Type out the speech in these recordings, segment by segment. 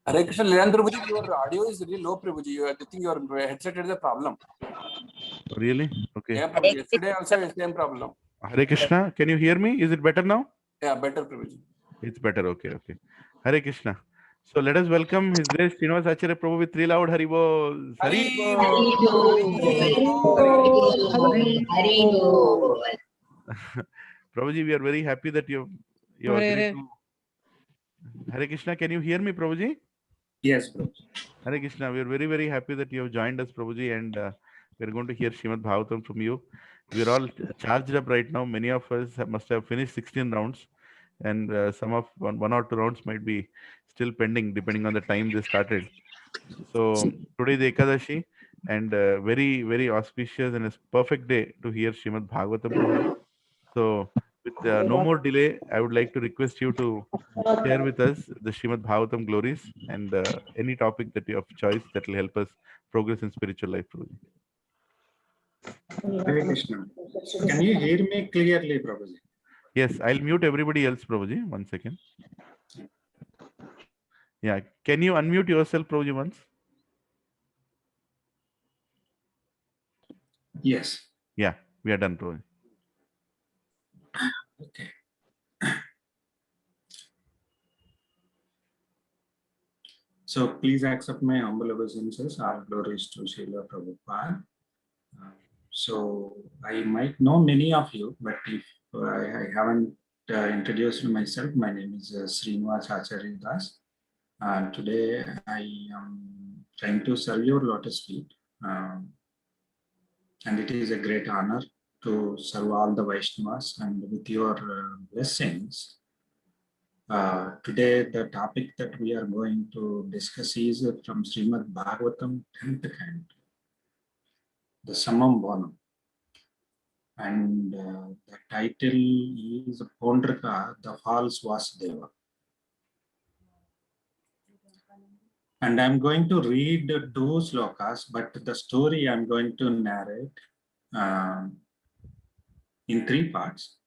Hare Krishna, Leandro Prabhuji, your audio is really low, Prabhuji. I think your headset is a problem. Really? Okay. Yeah, Prabhuji. Yesterday also the same problem. Hare Krishna, can you hear me? Is it better now? Yeah, better, Prabhuji. It's better. Okay, okay. Hare Krishna. So let us welcome His Grace Srinivas Acharya Prabhu with 3 loud Haribol. Haribol. Prabhuji, we are very happy that you agreed to. Hare Krishna, can you hear me, Prabhuji? Yes, Prabhuji. Hare Krishna, we are very, very happy that you have joined us, Prabhuji, and we are going to hear Srimad Bhagavatam from you. We are all charged up right now. Many of us must have finished 16 rounds, and some of one or two rounds might be still pending, depending on the time they started. So today is Ekadashi, and very, very auspicious and a perfect day to hear Srimad Bhagavatam from you. So with no more delay, I would like to request you to share with us the Srimad Bhagavatam glories and any topic that you of choice that will help us progress in spiritual life, Prabhuji. Hare Krishna. Can you hear me clearly, Prabhuji? Yes, I'll mute everybody else, Prabhuji. 1 second. Yeah, can you unmute yourself, Prabhuji, once? Yes. Yeah, we are done, Prabhuji. Okay. So please accept my humble obeisances. All glories to Srila Prabhupada. So I might know many of you, but if I haven't introduced myself, my name is Srinivas Acharya Das. Today I am trying to serve your lotus feet, and it is a great honor to serve all the Vaishnavas, and with your blessings. Today the topic that we are going to discuss is from Srimad Bhagavatam 10th canto, the Samam Bonam. And the title is Pondraka, the False Vasudeva. And I'm going to read 2 slokas, but the story I'm going to narrate in 3 parts.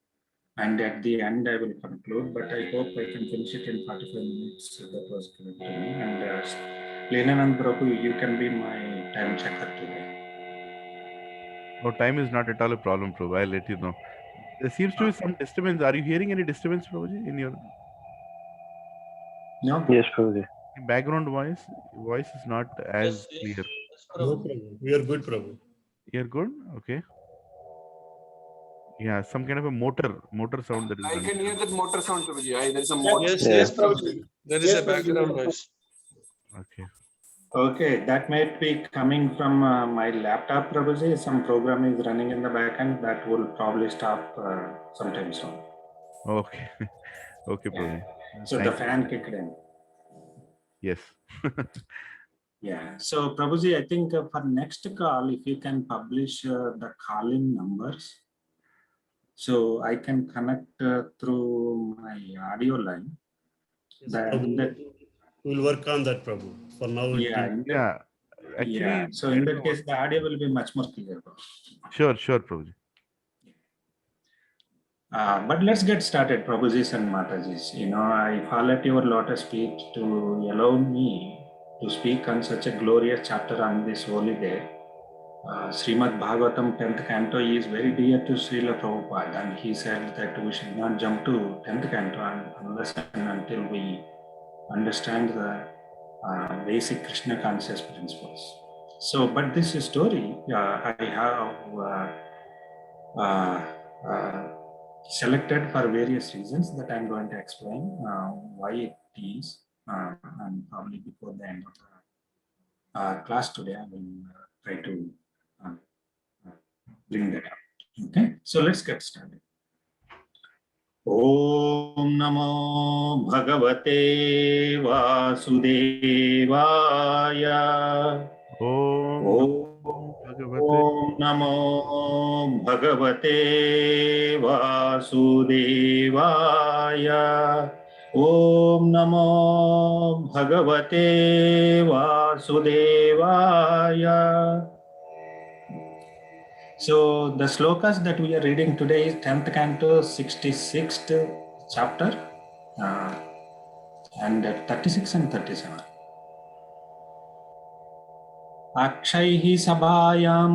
And at the end, I will conclude, but I hope I can finish it in 45 minutes. That was given to me. And Lenanand Prabhu, you can be my time checker today. No, time is not at all a problem, Prabhu. I'll let you know. There seems to be some disturbance. Are you hearing any disturbance, Prabhuji, in your No? Yes, Prabhuji. background voice is not as clear. No problem. We are good, Prabhu. You're good? Okay. Yeah, some kind of a motor sound that is I running. can hear that motor sound, Prabhuji. There is a motor. Yes, Yeah. yes, Prabhuji. There is a background noise. Okay. Okay, that might be coming from my laptop, Prabhuji. Some program is running in the backend that will probably stop sometime soon. Okay. Okay, Yeah. Prabhuji. So Thank the you. fan kicked in. Yes. Yeah. So Prabhuji, I think for next call, if you can publish the call-in numbers, so I can connect through my audio line. Yes, Then Prabhu. We'll work on that, Prabhu. For now, yeah, Yeah. Actually, yeah. So in that case, the audio will be much more clear. Sure, Prabhuji. But let's get started, Prabhujis and Matajis. I fall at your lotus feet to allow me to speak on such a glorious chapter on this holy day. Srimad Bhagavatam 10th canto is very dear to Srila Prabhupada, and he said that we should not jump to 10th canto unless and until we understand the basic Krishna conscious principles. So, but this story I have selected for various reasons that I'm going to explain why it is, and probably before the end of the class today, I will try to bring that up. Okay, so let's get started. Om Namo Bhagavate Vasudevaya. Om Namo Bhagavate Vasudevaya. Om Namo Bhagavate Vasudevaya. So the slokas that we are reading today is 10th canto, 66th chapter, and 36 and 37. अक्षैः सभायां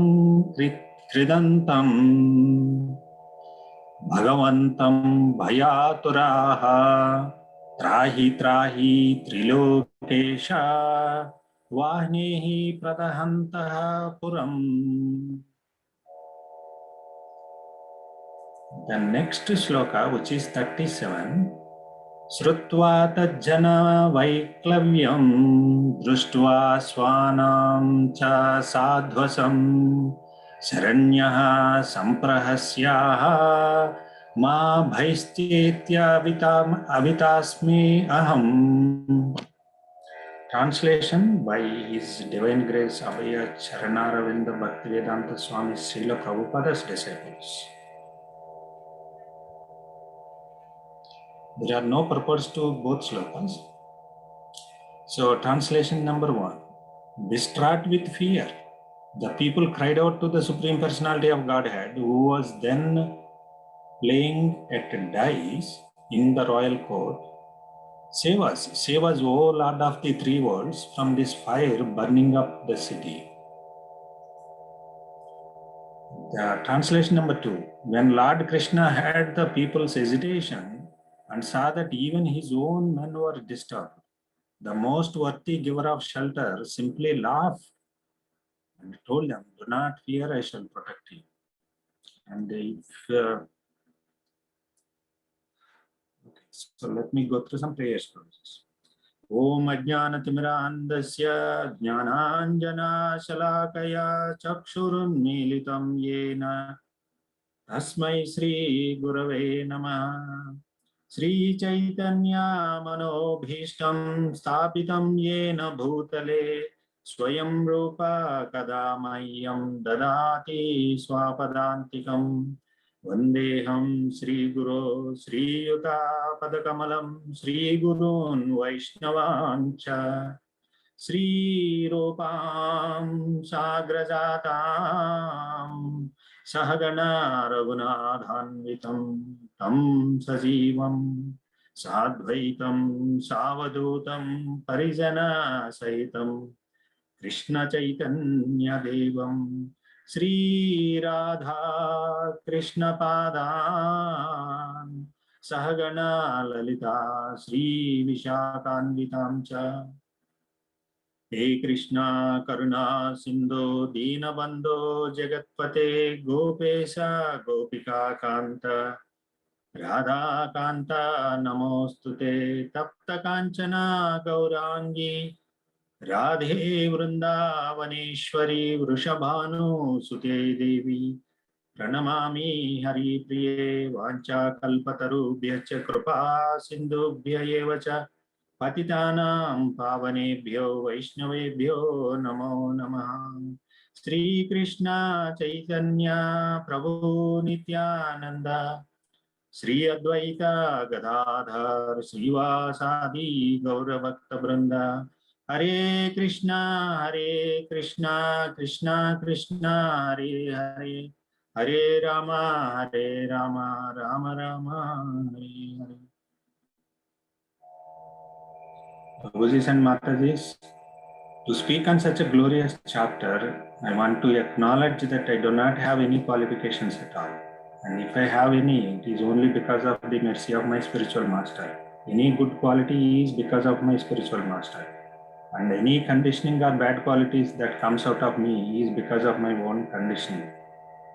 कृदन्तं भगवन्तं भयातुराः त्राहि त्राहि Trilokesh वाह्नेः प्रदहन्तः पुरम्. The next shloka, which is 37, Srutva tajjana vaiklavyam drushtva swanam cha sadhvasam sharanyaha samprahasyaha ma bhaistitya avitasmi aham. Translation by His Divine Grace Abhaya Charanaravinda Bhaktivedanta Swami Srila Prabhupada's disciples. There are no purports to both slokas. So, translation number 1. Distraught with fear, the people cried out to the Supreme Personality of Godhead, who was then playing at dice in the royal court. Save us, O Lord of the three worlds, from this fire burning up the city. The translation number 2. When Lord Krishna heard the people's hesitation and saw that even his own men were disturbed, the most worthy giver of shelter simply laughed and told them, "Do not fear, I shall protect you." And so let me go through some prayers process. Om Ajnanatimiraandasya Jnananjana Shalakaya Chakshurunmilitam Yena Tasmai Sri Gurave Namah. Sri Chaitanya Manobhishtam Stapitam Yena Bhutale Swayam Rupa Kadamayyam Dadati Swapadantikam Vandeham Sri Guru Sri Yuta Padakamalam Sri Gurun Vaishnavancha Sri Rupam Sagrajatam Sahagana Raghunathanvitam Tam Sajivam Sadvaitam Savadutam Parijana Sahitam Krishna Chaitanya Devam Sri Radha Krishna Padan Sahagana Lalita Sri Vishakanvitam Cha. He Krishna Karuna Sindhu Dinabandho Jagatpate Gopesha Gopika Kanta Radha Kanta Namostute Tapta Kanchana Gaurangi Radhe Vrindavaneshwari Vrishabhanu Sute Devi Pranamami Hari Priye Vancha Kalpatarubhya Kripa Sindhubhya Evacha Patitanam Pavanebhyo Vaishnavebhyo Namo Namah. Sri Krishna Chaitanya Prabhu Nityananda Sri Advaita Gadadhar Srivasadi Gauravakta Vrinda. Hare Krishna Krishna Krishna Hare Hare Hare Rama Rama Rama Hare Hare. Prabhujis and Matajis, to speak on such a glorious chapter, I want to acknowledge that I do not have any qualifications at all. And if I have any, it is only because of the mercy of my spiritual master. Any good quality is because of my spiritual master. And any conditioning or bad qualities that comes out of me is because of my own conditioning.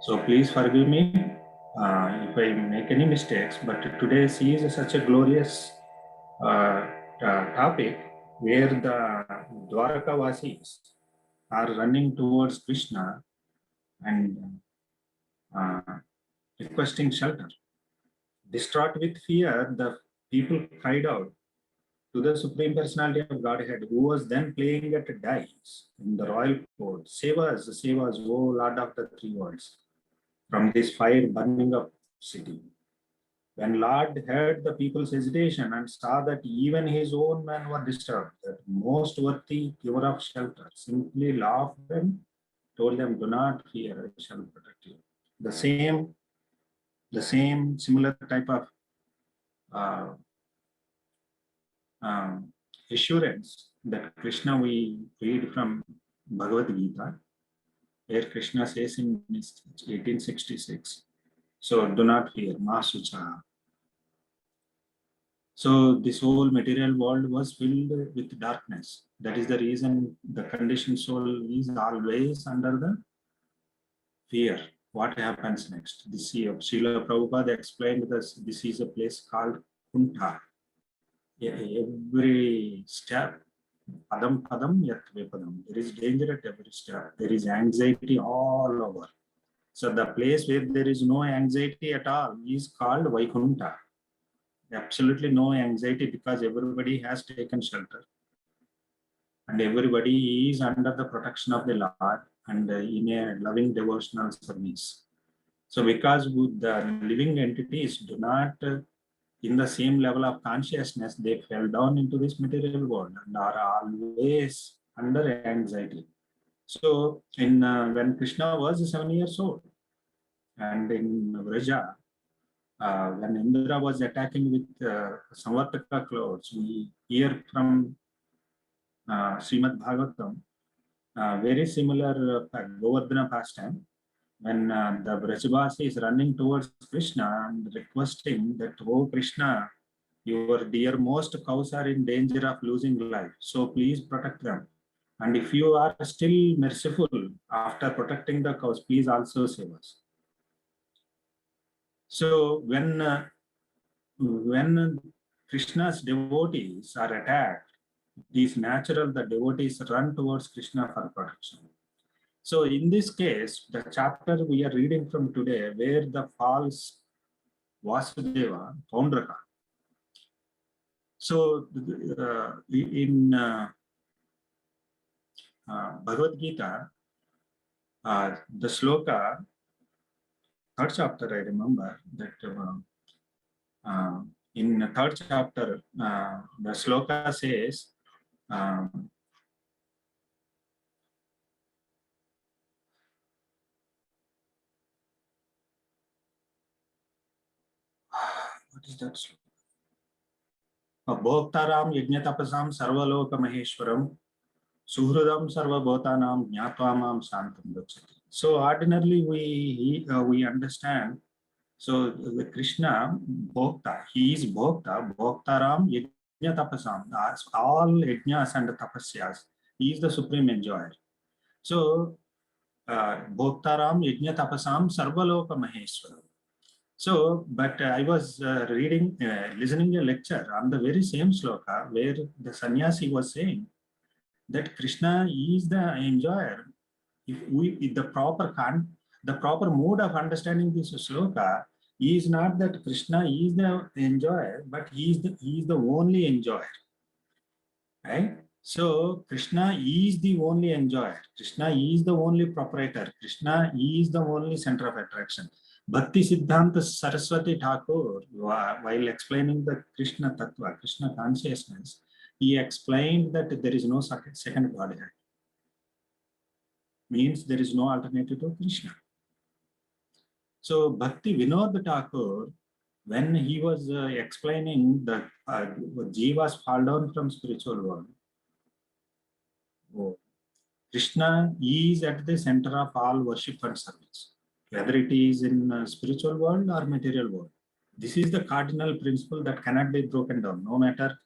So please forgive me if I make any mistakes, but today is such a glorious topic where the Dwarkavasis are running towards Krishna and requesting shelter. Distraught with fear, the people cried out to the Supreme Personality of Godhead, who was then playing at dice in the royal court. Save us, O Lord of the three worlds, from this fire burning up city. When Lord heard the people's hesitation and saw that even his own men were disturbed, that most worthy giver of shelter simply laughed and told them, "Do not fear, I shall protect you." The same similar type of assurance that Krishna we read from Bhagavad Gita, where Krishna says in 1866, so do not fear, ma sucha. So this whole material world was filled with darkness. That is the reason the conditioned soul is always under the fear. What happens next? This year, Srila Prabhupada explained this is a place called Kunta. Every step, padam padam yat vipadam. There is danger at every step. There is anxiety all over. So the place where there is no anxiety at all is called Vaikunta. Absolutely no anxiety because everybody has taken shelter. And everybody is under the protection of the Lord and in a loving devotional service. So because the living entities do not in the same level of consciousness, they fell down into this material world and are always under anxiety. So in when Krishna was 7 years old and in Vraja, when Indra was attacking with Samvartaka clouds, we hear from Srimad Bhagavatam, very similar Govardhana pastime, when the Brajavasi is running towards Krishna and requesting that, oh Krishna, your dearmost cows are in danger of losing life, so please protect them. And if you are still merciful after protecting the cows, please also save us. So when Krishna's devotees are attacked, it is natural that devotees run towards Krishna for protection. So in this case, the chapter we are reading from today, where the false Vasudeva, Paundraka. So in Bhagavad Gita, the sloka, third chapter, I remember that in the third chapter, the sloka says, what is that sloka? Bhoktaram yajnatapasam sarvaloka maheshwaram suhridam sarva bhotanam jnatva santam gacchati. So ordinarily we understand. So the Krishna Bhokta, he is Bhokta, Bhoktaram Yajna Tapasam, all yajnas and tapasyas, he is the supreme enjoyer. So Bhoktaram Yajna Tapasam Sarvaloka Maheshwaram. So, but I was listening a lecture on the very same sloka where the sannyasi was saying that Krishna is the enjoyer. If the proper mode of understanding this sloka is not that Krishna is the enjoyer, but he is the only enjoyer. Right? So Krishna is the only enjoyer. Krishna is the only proprietor. Krishna is the only center of attraction. Bhakti Siddhanta Saraswati Thakur, while explaining the Krishna Tattva, Krishna consciousness, he explained that there is no second Godhead. Means there is no alternative to Krishna. So Bhakti Vinod Thakur, when he was explaining the jivas fall down from spiritual world, Krishna is at the center of all worship and service, whether it is in spiritual world or material world. This is the cardinal principle that cannot be broken down, no matter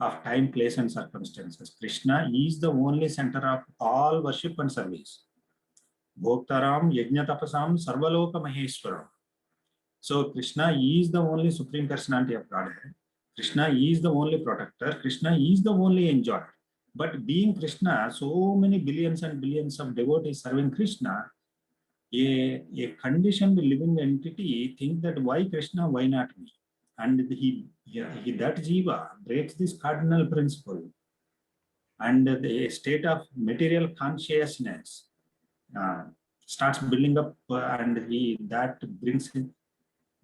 of time, place, and circumstances. Krishna is the only center of all worship and service. Bhoktaram Yajna Tapasam Sarvaloka Maheshwaram. So Krishna is the only supreme personality of Godhead. Krishna is the only protector. Krishna is the only enjoyer. But being Krishna, so many billions and billions of devotees serving Krishna, a conditioned living entity think that why Krishna, why not me? And that jiva breaks this cardinal principle, and the state of material consciousness starts building up, and that brings in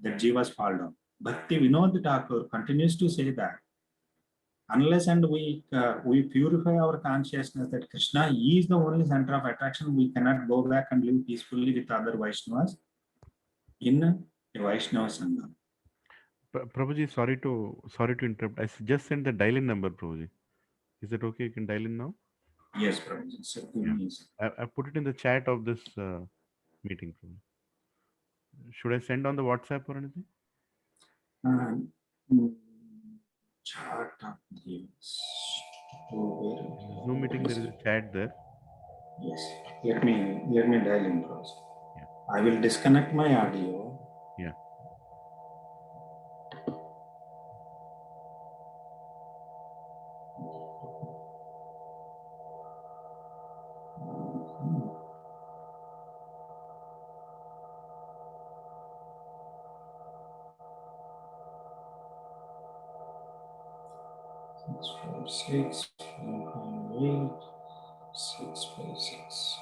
that jivas fall down. Bhakti Vinod Thakur continues to say that unless and we purify our consciousness that Krishna is the only center of attraction, we cannot go back and live peacefully with other Vaishnavas in a Vaishnava Sangha. Prabhuji, sorry to interrupt. I just sent the dial-in number, Prabhuji. Is it okay? You can dial in now. Yes, Prabhuji. So give Yeah. me a second. I put it in the chat of this meeting. Should I send on the WhatsApp or anything? Chart of this. Oh, In the Zoom meeting, there is a chat there. yes. Let me dial in, Prabhuji. Yeah. I will disconnect my audio. Yeah. Six, 1.8, 6.6.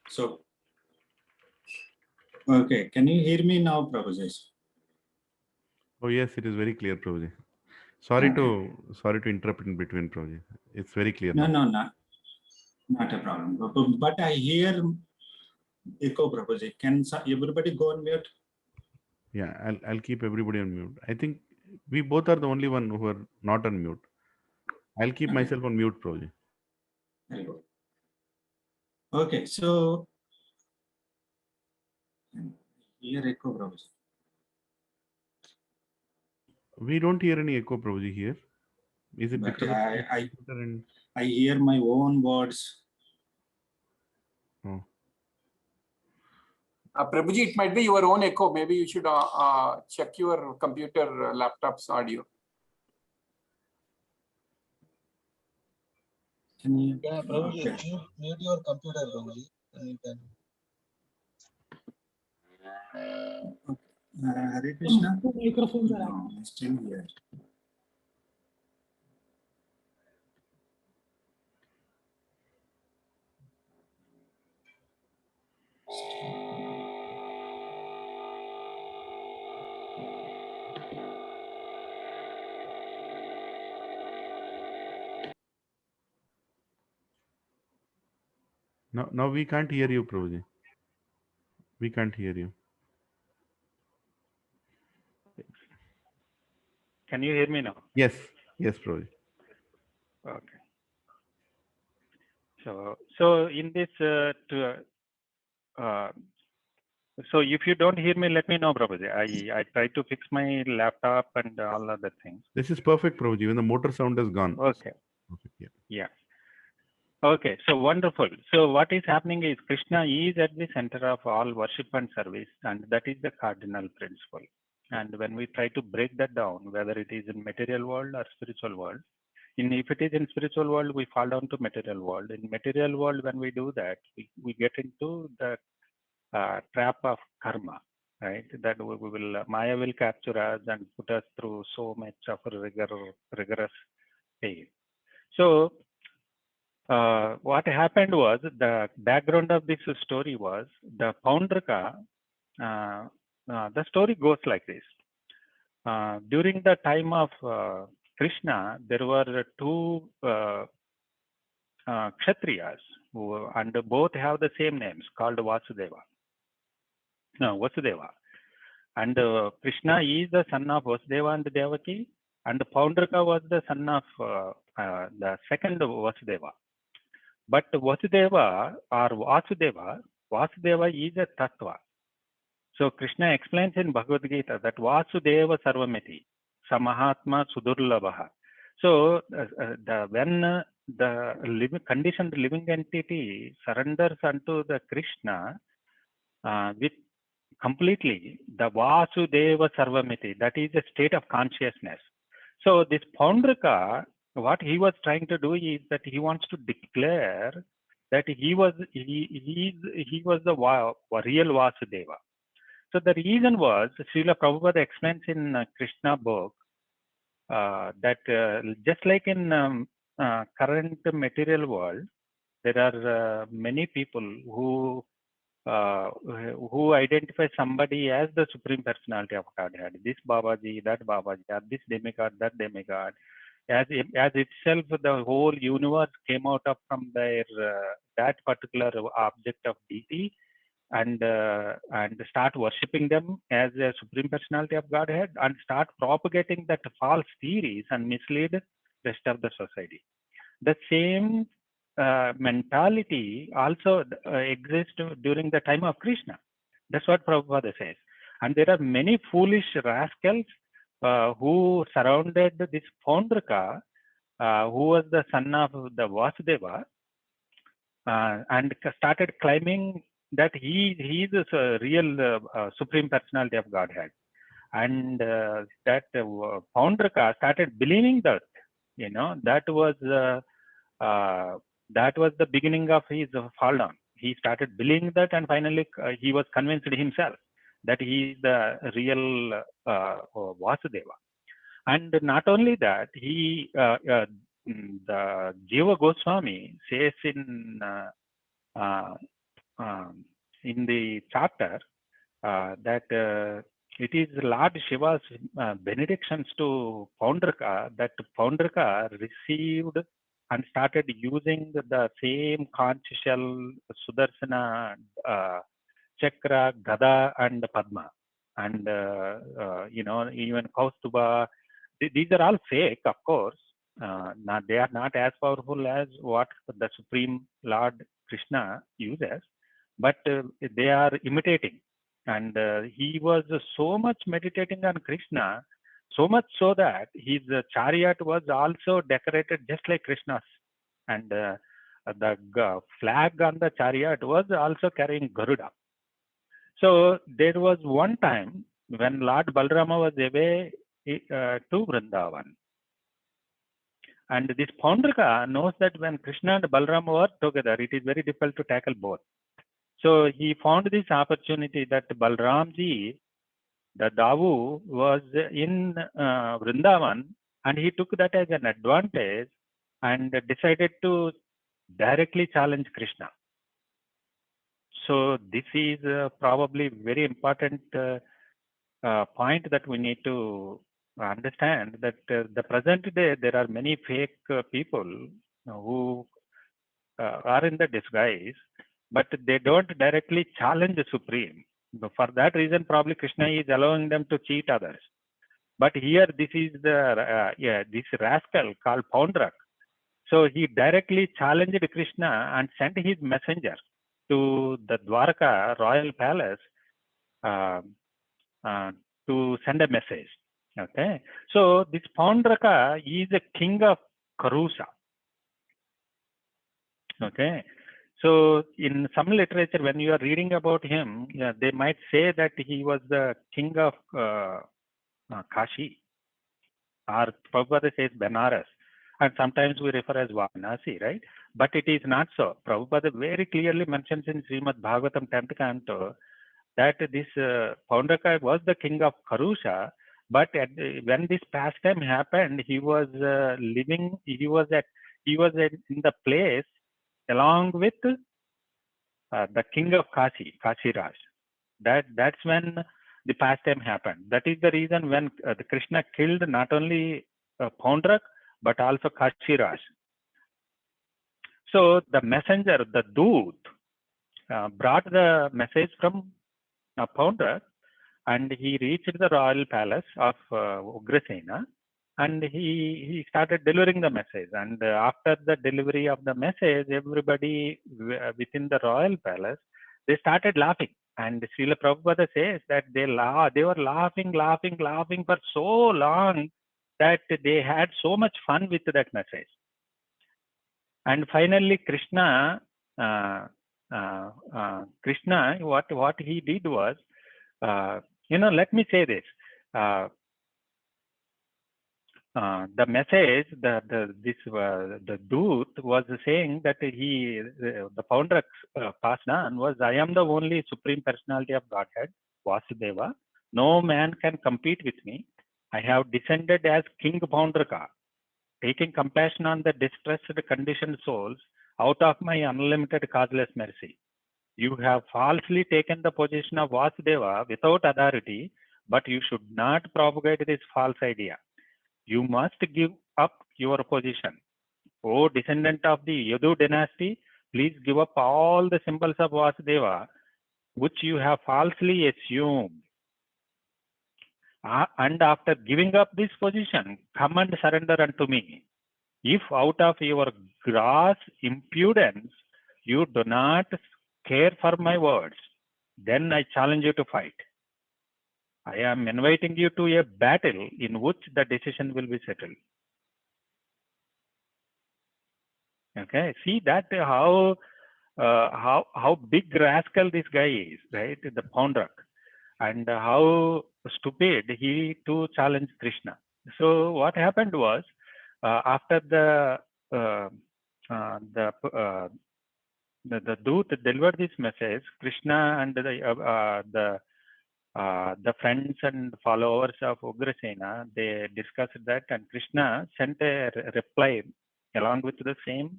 So, okay, can you hear me now, Prabhuji? Oh yes, it is very clear, Prabhuji. Sorry Okay. to interrupt in between, Prabhuji. It's very clear No, now. no, not a problem. But I hear echo, Prabhuji. Can everybody go on mute? Yeah, I'll keep everybody on mute. I think we both are the only one who are not on mute. I'll keep Okay. myself on mute, Prabhuji. Very good. Okay, so here echo, Prabhuji. We don't hear any echo, Prabhuji, here. Is it But because of my I computer and hear my own words. oh. Prabhuji, it might be your own echo. Maybe you should check your computer laptop's audio. Can you? Yeah, Prabhuji, Okay. mute your computer, Prabhuji. And you can. Hare Krishna. Microphones are on. Still here. Now we can't hear you, Prabhuji. We can't hear you. Can you hear me now? Yes, Prabhuji. Okay. So in this, so if you don't hear me, let me know, Prabhuji. I try to fix my laptop and all other things. This is perfect, Prabhuji. Even the motor sound is gone. Okay. Perfect, yeah. Yeah. Okay. So wonderful. So what is happening is Krishna is at the center of all worship and service, and that is the cardinal principle. And when we try to break that down, whether it is in material world or spiritual world, if it is in spiritual world, we fall down to material world. In material world, when we do that, we get into the trap of karma, right? That we will Maya will capture us and put us through so much of rigorous pain. So what happened was, the background of this story was the Paundraka. The story goes like this. During the time of Krishna, there were two Kshatriyas, and both have the same names, called Vasudeva. Vasudeva. And Krishna is the son of Vasudeva and Devaki, and Paundraka was the son of the second Vasudeva. But Vasudeva or Vasudeva is a Tattva. So Krishna explains in Bhagavad Gita that Vasudeva Sarvamiti, Samahatma Sudurlabha. So when the conditioned living entity surrenders unto the Krishna with completely, the Vasudeva Sarvamiti, that is a state of consciousness. So this Paundraka, what he was trying to do is that he wants to declare that he was the real Vasudeva. So the reason was, Srila Prabhupada explains in Krishna book that just like in current material world, there are many people who identify somebody as the Supreme Personality of Godhead. This Babaji, that Babaji, or this demigod, that demigod. As itself, the whole universe came out of from their that particular object of deity, and start worshipping them as a Supreme Personality of Godhead, and start propagating that false theories and mislead rest of the society. The same mentality also exists during the time of Krishna. That's what Prabhupada says. And there are many foolish rascals who surrounded this Paundraka, who was the son of the Vasudeva, and started claiming that he is a real Supreme Personality of Godhead. And that Paundraka started believing that, that was the beginning of his fall down. He started believing that, and finally he was convinced himself that he is the real Vasudeva. And not only that, the Jiva Goswami says in the chapter that it is Lord Shiva's benedictions to Paundraka that Paundraka received and started using the same conch shell, Sudarsana, Chakra, Gada, and Padma. And, even Kaustuba, these are all fake, of course. They are not as powerful as what the Supreme Lord Krishna uses, but they are imitating. And he was so much meditating on Krishna, so much so that his chariot was also decorated just like Krishna's. And the flag on the chariot was also carrying Garuda. So there was one time when Lord Balarama was away to Vrindavan. And this Paundraka knows that when Krishna and Balarama were together, it is very difficult to tackle both. So he found this opportunity that Balramji, the Davu, was in Vrindavan, and he took that as an advantage and decided to directly challenge Krishna. So this is probably very important point that we need to understand, that the present day there are many fake people who are in the disguise, but they don't directly challenge the Supreme. For that reason, probably Krishna is allowing them to cheat others. But here, this is this rascal called Paundrak. So he directly challenged Krishna and sent his messenger to the Dwarka royal palace to send a message. Okay, so this Paundraka is a king of Karusa. Okay, so in some literature, when you are reading about him, they might say that he was the king of Kashi, or Prabhupada says Benares, and sometimes we refer as Varanasi, right? But it is not so. Prabhupada very clearly mentions in Srimad Bhagavatam 10th canto that this Paundraka was the king of Karusha, but when this pastime happened, he was living, he was in the place along with the king of Kashi, Kashiraj. That's when the pastime happened. That is the reason when the Krishna killed not only Paundrak, but also Kashiraj. So the messenger, the Doot, brought the message from Paundrak, and he reached the royal palace of Ugrasena, and he started delivering the message. And after the delivery of the message, everybody within the royal palace, they started laughing. And Srila Prabhupada says that they were laughing for so long that they had so much fun with that message. And finally, Krishna, what he did was, let me say this. the message, the Dut was saying that the founder passed on was, I am the only Supreme Personality of Godhead, Vasudeva. No man can compete with me. I have descended as King Poundraka, taking compassion on the distressed, conditioned souls out of my unlimited causeless mercy. You have falsely taken the position of Vasudeva without authority, but you should not propagate this false idea. You must give up your position. O descendant of the Yadu dynasty, please give up all the symbols of Vasudeva, which you have falsely assumed. And after giving up this position, come and surrender unto me. If out of your gross impudence you do not care for my words, then I challenge you to fight. I am inviting you to a battle in which the decision will be settled. Okay, see that how big rascal this guy is, right? The Poundrak, and how stupid he to challenge Krishna. So what happened was, after the Dut delivered this message, Krishna and the friends and followers of Ugrasena, they discussed that, and Krishna sent a reply along with the same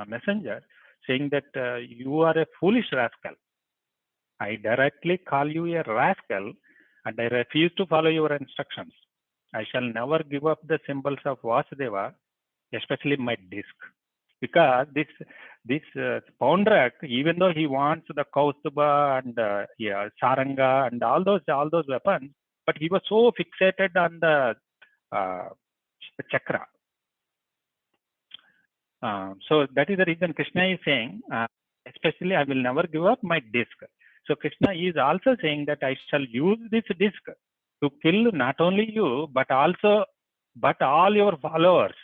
messenger, saying that you are a foolish rascal. I directly call you a rascal, and I refuse to follow your instructions. I shall never give up the symbols of Vasudeva, especially my disc, because this Poundrak, even though he wants the Kaustuba and Saranga and all those weapons, but he was so fixated on the chakra. So that is the reason Krishna is saying, especially I will never give up my disc. So Krishna is also saying that I shall use this disc to kill not only you, but all your followers.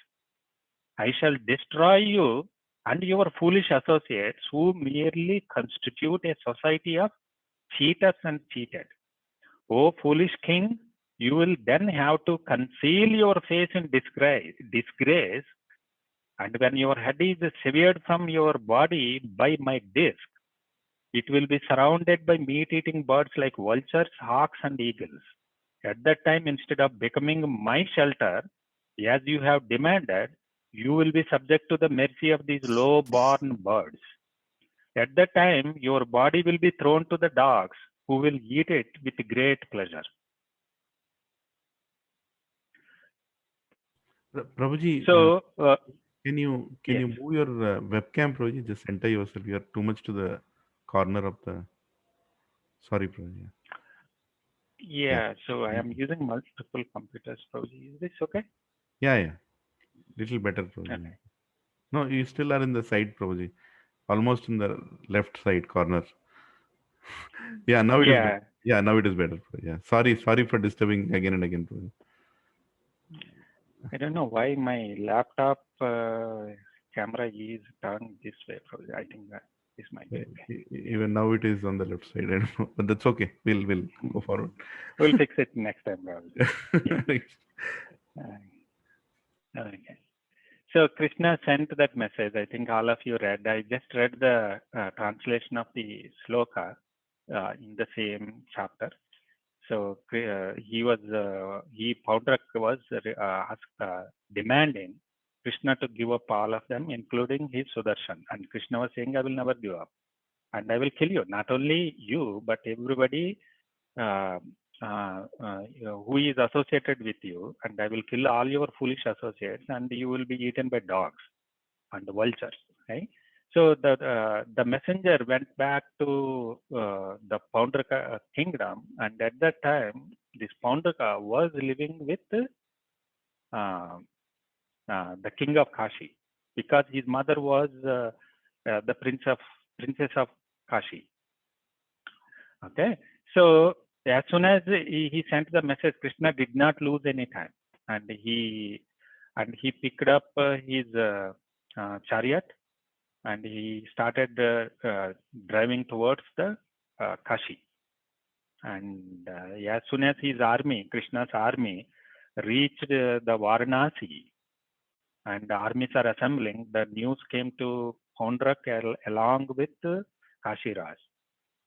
I shall destroy you and your foolish associates who merely constitute a society of cheaters and cheated. O foolish king, you will then have to conceal your face in disgrace, and when your head is severed from your body by my disc, it will be surrounded by meat-eating birds like vultures, hawks, and eagles. At that time, instead of becoming my shelter, as you have demanded, you will be subject to the mercy of these low-born birds. At that time, your body will be thrown to the dogs, who will eat it with great pleasure. Prabhuji, So, can you move your webcam, Prabhuji? Just center yourself. You are too much to the corner of the. Sorry, Prabhuji. yeah, so I am using multiple computers, Prabhuji. Is this okay? Yeah. Little better, Prabhuji. Okay. No, you still are in the side, Prabhuji. Almost in the left side corner. Yeah, now it is better. Yeah, now it is better. Yeah. Sorry for disturbing again and again, Prabhuji. I don't know why my laptop camera is turned this way. Probably. I think that this might be okay. Even now it is on the left side. I don't know, but that's okay. We'll go forward. We'll fix it next time, probably. Okay. So Krishna sent that message. I think all of you read. I just read the translation of the sloka in the same chapter. So Poundrak was demanding Krishna to give up all of them, including his Sudarshan. And Krishna was saying, I will never give up. And I will kill you. Not only you, but everybody who is associated with you. And I will kill all your foolish associates, and you will be eaten by dogs and vultures. Right? So the messenger went back to the Poundraka kingdom, and at that time, this Poundraka was living with the king of Kashi, because his mother was the princess of Kashi. Okay, so as soon as he sent the message, Krishna did not lose any time, and he picked up his chariot. And he started driving towards the Kashi. And as soon as his army, Krishna's army, reached the Varanasi and the armies are assembling, the news came to Pondrak along with Kashiraj.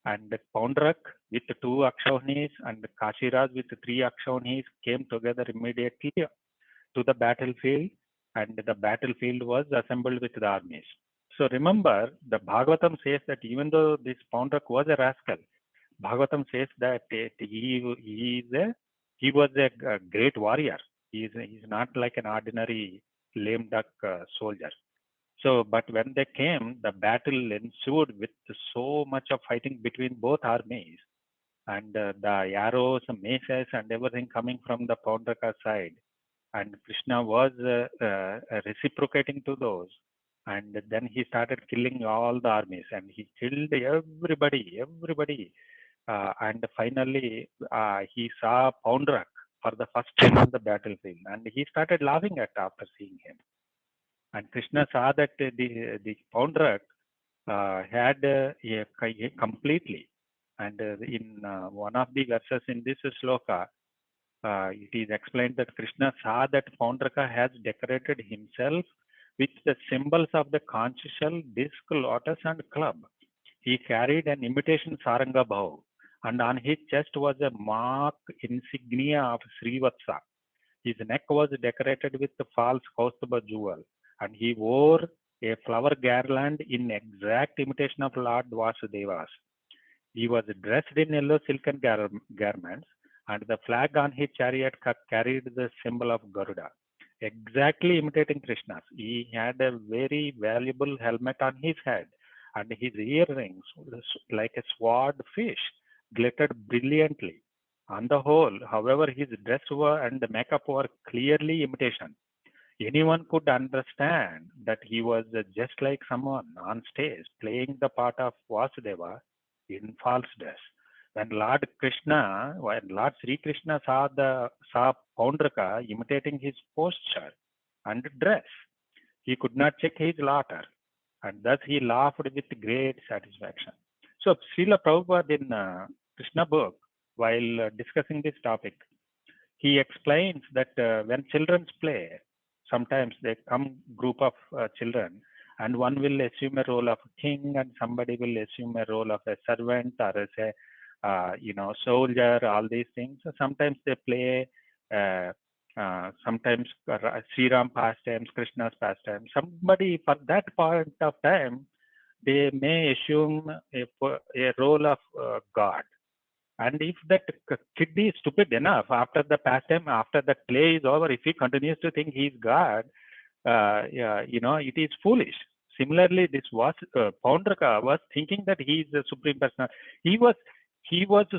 And Pondrak with 2 Akshauhnis and Kashiraj with 3 Akshauhnis came together immediately to the battlefield, and the battlefield was assembled with the armies. So remember, the Bhagavatam says that even though this Pondrak was a rascal, Bhagavatam says that he was a great warrior. He's not like an ordinary lame duck soldier. So, but when they came, the battle ensued with so much of fighting between both armies, and the arrows, maces, and everything coming from the Paundraka side. And Krishna was reciprocating to those. And then he started killing all the armies, and he killed everybody. And finally, he saw Paundrak for the first time on the battlefield, and he started laughing at after seeing him. And Krishna saw that the Paundrak had completely, and in one of the verses in this sloka, it is explained that Krishna saw that Paundraka has decorated himself with the symbols of the conch shell, disc, lotus, and club. He carried an imitation Saranga bow, and on his chest was a mark insignia of Srivatsa. His neck was decorated with the false Kaustubha jewel, and he wore a flower garland in exact imitation of Lord Vasudeva's. He was dressed in yellow silken garments, and the flag on his chariot carried the symbol of Garuda, exactly imitating Krishna's. He had a very valuable helmet on his head, and his earrings, like a sword fish, glittered brilliantly. On the whole, however, his dress and the makeup were clearly imitation. Anyone could understand that he was just like someone on stage playing the part of Vasudeva in false dress. When Lord Sri Krishna saw Paundraka imitating his posture and dress, he could not check his laughter, and thus he laughed with great satisfaction. So Srila Prabhupada in Krishna book, while discussing this topic, he explains that when children play, sometimes they come group of children, and one will assume a role of a king, and somebody will assume a role of a servant or as a soldier, all these things. So sometimes they play, sometimes Sri Ram pastimes, Krishna's pastimes. Somebody for that point of time, they may assume a role of God. And if that kid is stupid enough, after the pastime, after the play is over, if he continues to think he is God, it is foolish. Similarly, this was Paundraka was thinking that he is the supreme person. He was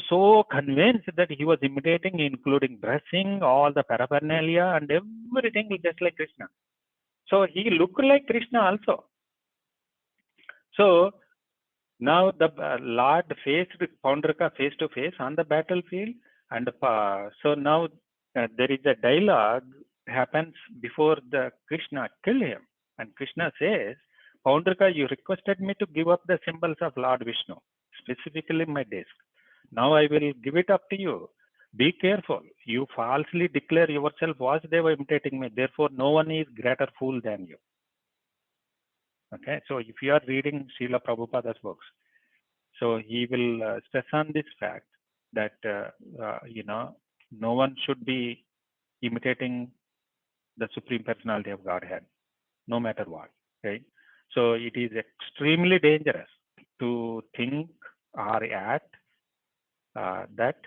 so convinced that he was imitating, including dressing, all the paraphernalia, and everything just like Krishna. So he looked like Krishna also. So now the Lord faced Paundraka face to face on the battlefield, and so now there is a dialogue happens before the Krishna killed him, and Krishna says, Paundraka, you requested me to give up the symbols of Lord Vishnu, specifically my disc. Now I will give it up to you. Be careful. You falsely declare yourself Vasudeva imitating me. Therefore, no one is greater fool than you. Okay, so if you are reading Srila Prabhupada's books, so he will stress on this fact that no one should be imitating the Supreme Personality of Godhead, no matter what. Okay, so it is extremely dangerous to think or act that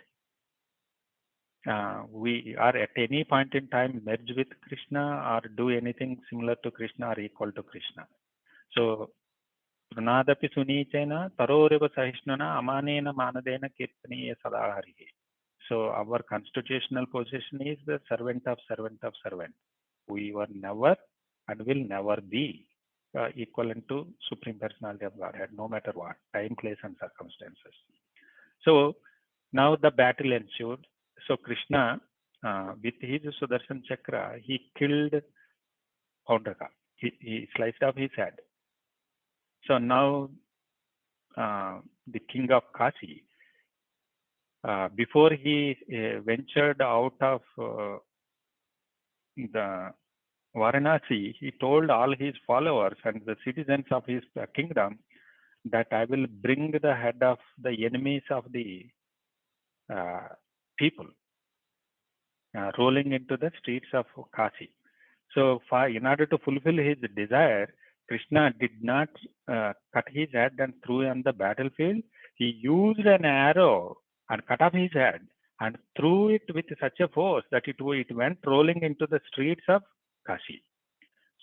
we are at any point in time merge with Krishna or do anything similar to Krishna or equal to Krishna. So Prunadapi Sunichena Taroreva Sahishnana Amanena Manadena Kirtaniya Sadaharihi. So our constitutional position is the servant of servant of servant. We were never and will never be equivalent to Supreme Personality of Godhead, no matter what, time, place, and circumstances. So now the battle ensued. So Krishna, with his Sudarshan Chakra, he killed Paundraka. He sliced off his head. So now the king of Kashi, before he ventured out of the Varanasi, he told all his followers and the citizens of his kingdom that I will bring the head of the enemies of the people rolling into the streets of Kashi. So in order to fulfill his desire, Krishna did not cut his head and threw on the battlefield. He used an arrow and cut off his head and threw it with such a force that it went rolling into the streets of Kashi.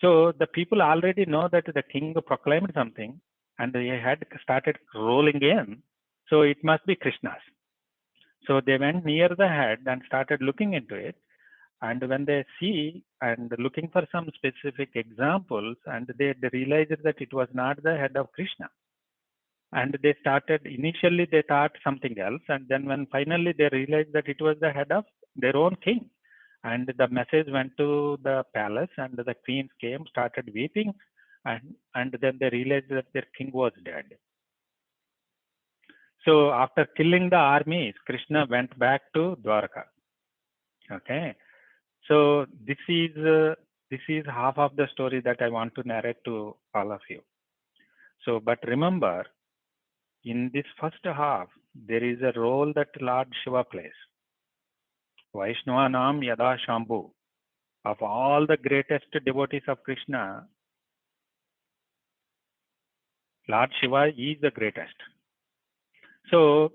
So the people already know that the king proclaimed something and the head started rolling in. So it must be Krishna's. So they went near the head and started looking into it. And when they see and looking for some specific examples, and they realized that it was not the head of Krishna. And they started, initially they thought something else. And then when finally they realized that it was the head of their own king. And the message went to the palace and the queens came, started weeping. And then they realized that their king was dead. So after killing the armies, Krishna went back to Dwarka. Okay. So this is half of the story that I want to narrate to all of you. So, but remember, in this first half, there is a role that Lord Shiva plays. Vaishnavanam Yada Shambhu. Of all the greatest devotees of Krishna, Lord Shiva is the greatest. So,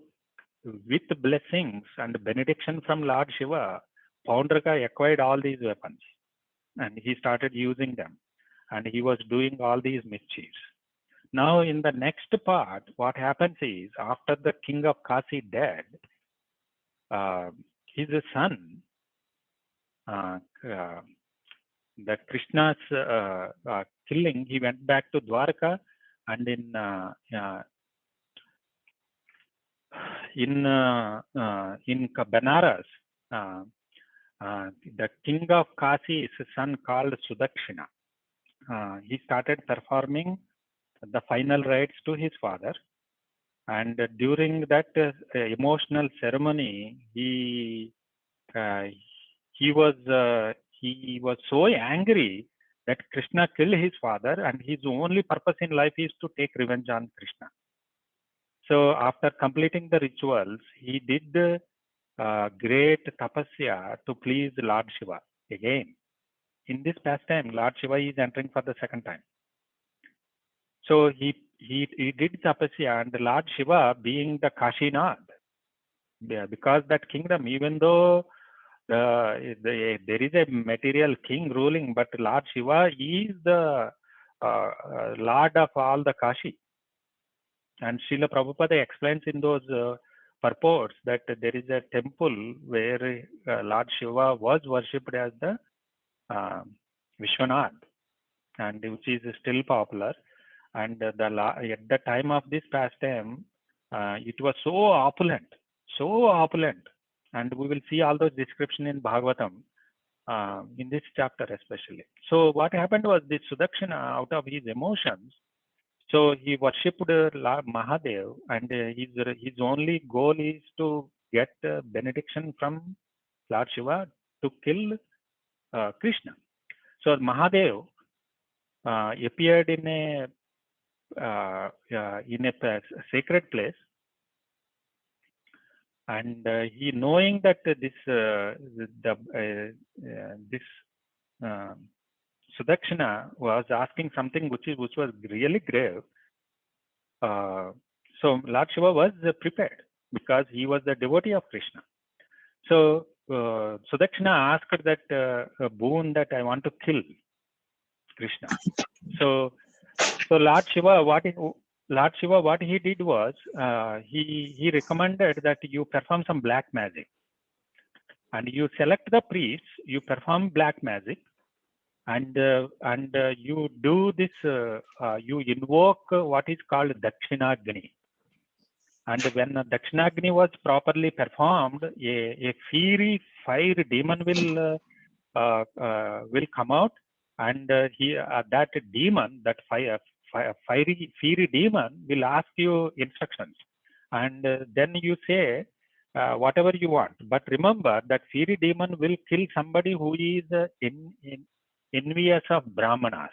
with blessings and benediction from Lord Shiva, Paundraka acquired all these weapons and he started using them and he was doing all these mischiefs. Now in the next part, what happens is after the king of Kasi dead, his son, the Krishna's killing, he went back to Dwarka and in Banaras, the king of Kashi's son called Sudakshina. He started performing the final rites to his father, and during that emotional ceremony, he was so angry that Krishna killed his father, and his only purpose in life is to take revenge on Krishna. So after completing the rituals, he did great tapasya to please Lord Shiva again. In this pastime, Lord Shiva is entering for the second time. So he did tapasya, and Lord Shiva being the Kashinath, because that kingdom, even though there is a material king ruling, but Lord Shiva is the Lord of all the Kashi. And Srila Prabhupada explains in those purports that there is a temple where Lord Shiva was worshipped as the Vishwanath, and which is still popular. And at the time of this pastime, it was so opulent, and we will see all those descriptions in Bhagavatam in this chapter especially. So what happened was this Sudakshina, out of his emotions, so he worshipped Mahadev, and his only goal is to get benediction from Lord Shiva to kill Krishna. So Mahadev appeared in a sacred place, and he, knowing that this Sudakshina was asking something which was really grave. So Lord Shiva was prepared because he was the devotee of Krishna. So Sudakshina asked that boon that I want to kill Krishna. So Lord Shiva, what he did was he recommended that you perform some black magic, and you select the priests, you perform black magic, and you do this, you invoke what is called Dakshinagni. And when Dakshinagni was properly performed, a fiery fire demon will come out, and that demon, that fiery demon will ask you instructions, and then you say whatever you want. But remember that fiery demon will kill somebody who is envious of Brahmanas.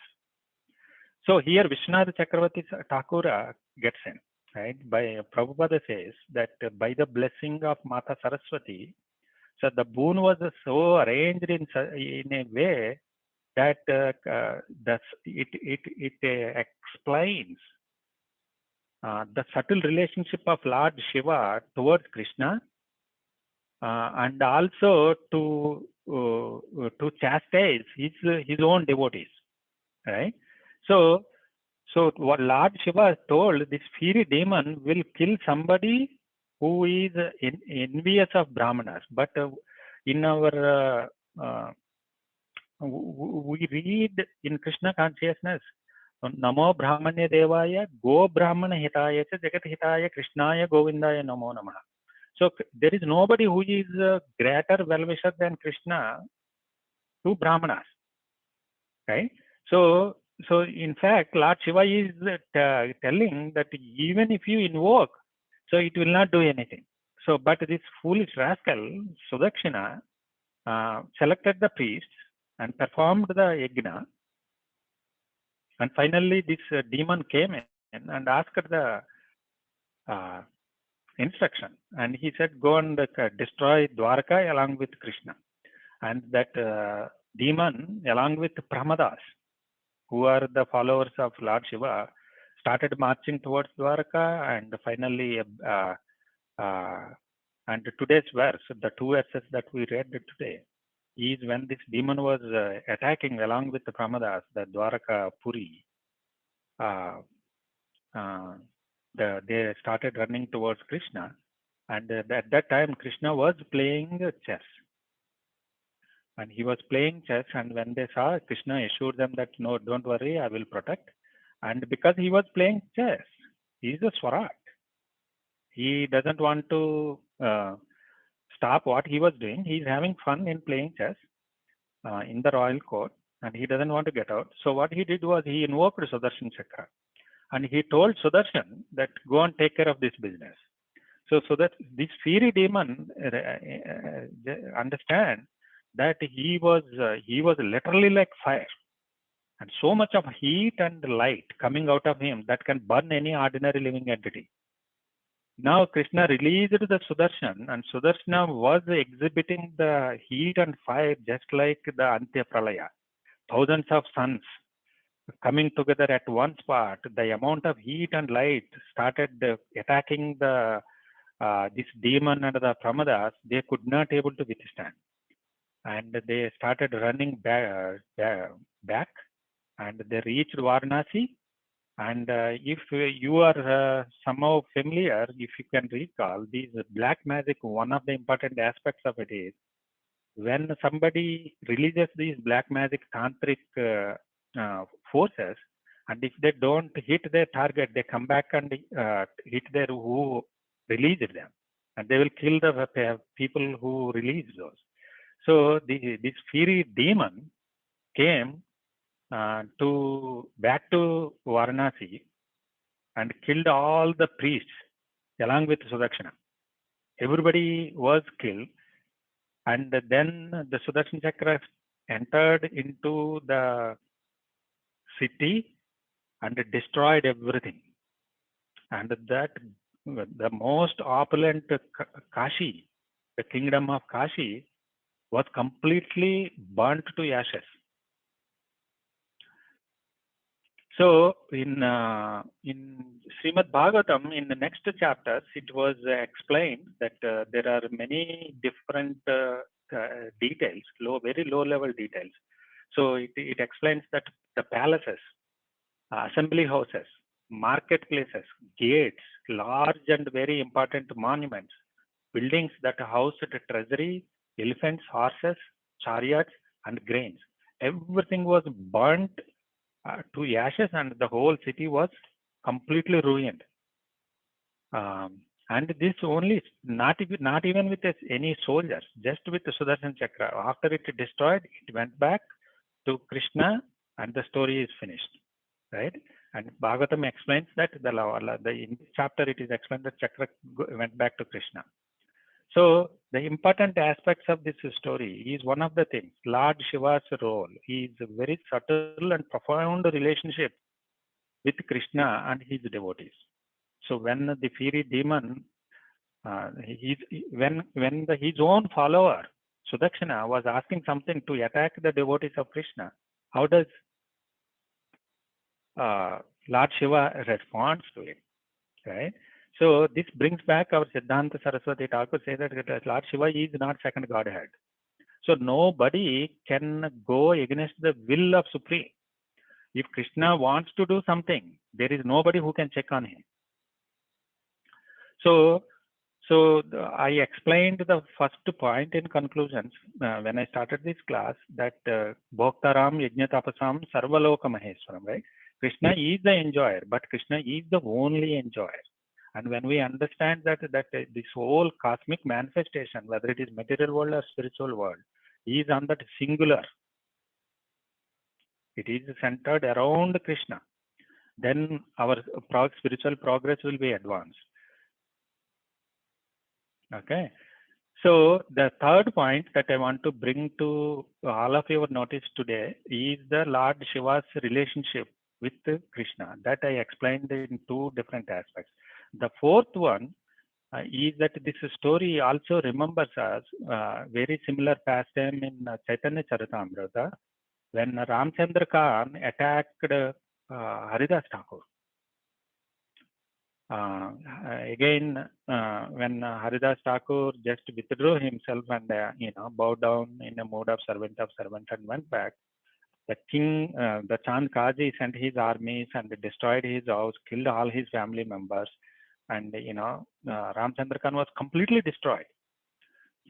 So here Vishwanath Chakravarti Thakura gets in, right? By Prabhupada says that by the blessing of Mata Saraswati, so the boon was so arranged in a way that it explains the subtle relationship of Lord Shiva towards Krishna, and also to chastise his own devotees, right? So what Lord Shiva told, this fiery demon will kill somebody who is envious of Brahmanas. But in our we read in Krishna consciousness, Namo Brahmanya Devaya Go Brahmana Hitaya Jagat Hitaya Krishnaya Govindaya Namo Namaha. So there is nobody who is greater well-wisher than Krishna to Brahmanas, right? So in fact, Lord Shiva is telling that even if you invoke, so it will not do anything. So, but this foolish rascal Sudakshina selected the priests and performed the yajna, and finally this demon came in and asked the instruction, and he said, go and destroy Dwarka along with Krishna. And that demon, along with Pramadas, who are the followers of Lord Shiva, started marching towards Dwarka, and finally and today's verse, the two verses that we read today, is when this demon was attacking along with the Pramadas, the Dwarka Puri. They started running towards Krishna, and at that time Krishna was playing chess, and he was playing chess, and when they saw, Krishna assured them that no, don't worry, I will protect. And because he was playing chess, he is a Swarat, he doesn't want to stop what he was doing. He is having fun in playing chess in the royal court, and he doesn't want to get out. So what he did was he invoked Sudarshan Chakra, and he told Sudarshan that go and take care of this business. So that this fiery demon understand that he was literally like fire, and so much of heat and light coming out of him that can burn any ordinary living entity. Now Krishna released the Sudarshan, and Sudarshana was exhibiting the heat and fire just like the Antya Pralaya. Thousands of suns coming together at one spot. The amount of heat and light started attacking the this demon and the Pramadas. They could not able to withstand, and they started running back, and they reached Varanasi. And if you are somehow familiar, if you can recall, these black magic, one of the important aspects of it is when somebody releases these black magic tantric forces, and if they don't hit their target, they come back and hit their who released them, and they will kill the people who released those. So this fiery demon came back to Varanasi and killed all the priests along with Sudakshana. Everybody was killed, and then the Sudarshan Chakra entered into the city and destroyed everything. And that the most opulent Kashi, the kingdom of Kashi, was completely burnt to ashes. So in Srimad Bhagavatam, in the next chapters, it was explained that there are many different details, very low level details. So it explains that the palaces, assembly houses, marketplaces, gates, large and very important monuments, buildings that housed treasury, elephants, horses, chariots, and grains. Everything was burnt to ashes, and the whole city was completely ruined. And this only not even with any soldiers, just with the Sudarshan Chakra. After it destroyed, it went back to Krishna, and the story is finished, right? And Bhagavatam explains that in this chapter it is explained that Chakra went back to Krishna. So the important aspects of this story is one of the things, Lord Shiva's role. He is a very subtle and profound relationship with Krishna and his devotees. So when the fiery demon, his own follower Sudakshina was asking something to attack the devotees of Krishna, how does Lord Shiva responds to it, right? So this brings back our Siddhanta Saraswati Thakur say that Lord Shiva is not second Godhead. So nobody can go against the will of Supreme. If Krishna wants to do something, there is nobody who can check on him. So I explained the first point in conclusions when I started this class that Bhoktaram Yajnatapasam Sarvaloka Maheswaram, right? Krishna is the enjoyer, but Krishna is the only enjoyer. And when we understand that this whole cosmic manifestation, whether it is material world or spiritual world, is on that singular. It is centered around Krishna. Then our spiritual progress will be advanced. Okay. So the third point that I want to bring to all of your notice today is the Lord Shiva's relationship with Krishna. That I explained in two different aspects. The fourth one is that this story also remembers us very similar pastime in Chaitanya Charitamrita when Ramchandra Khan attacked Haridas Thakur. Again, when Haridas Thakur just withdrew himself and bowed down in a mode of servant and went back, the king, the Chand Kazi sent his armies and destroyed his house, killed all his family members, and Ramchandra Khan was completely destroyed.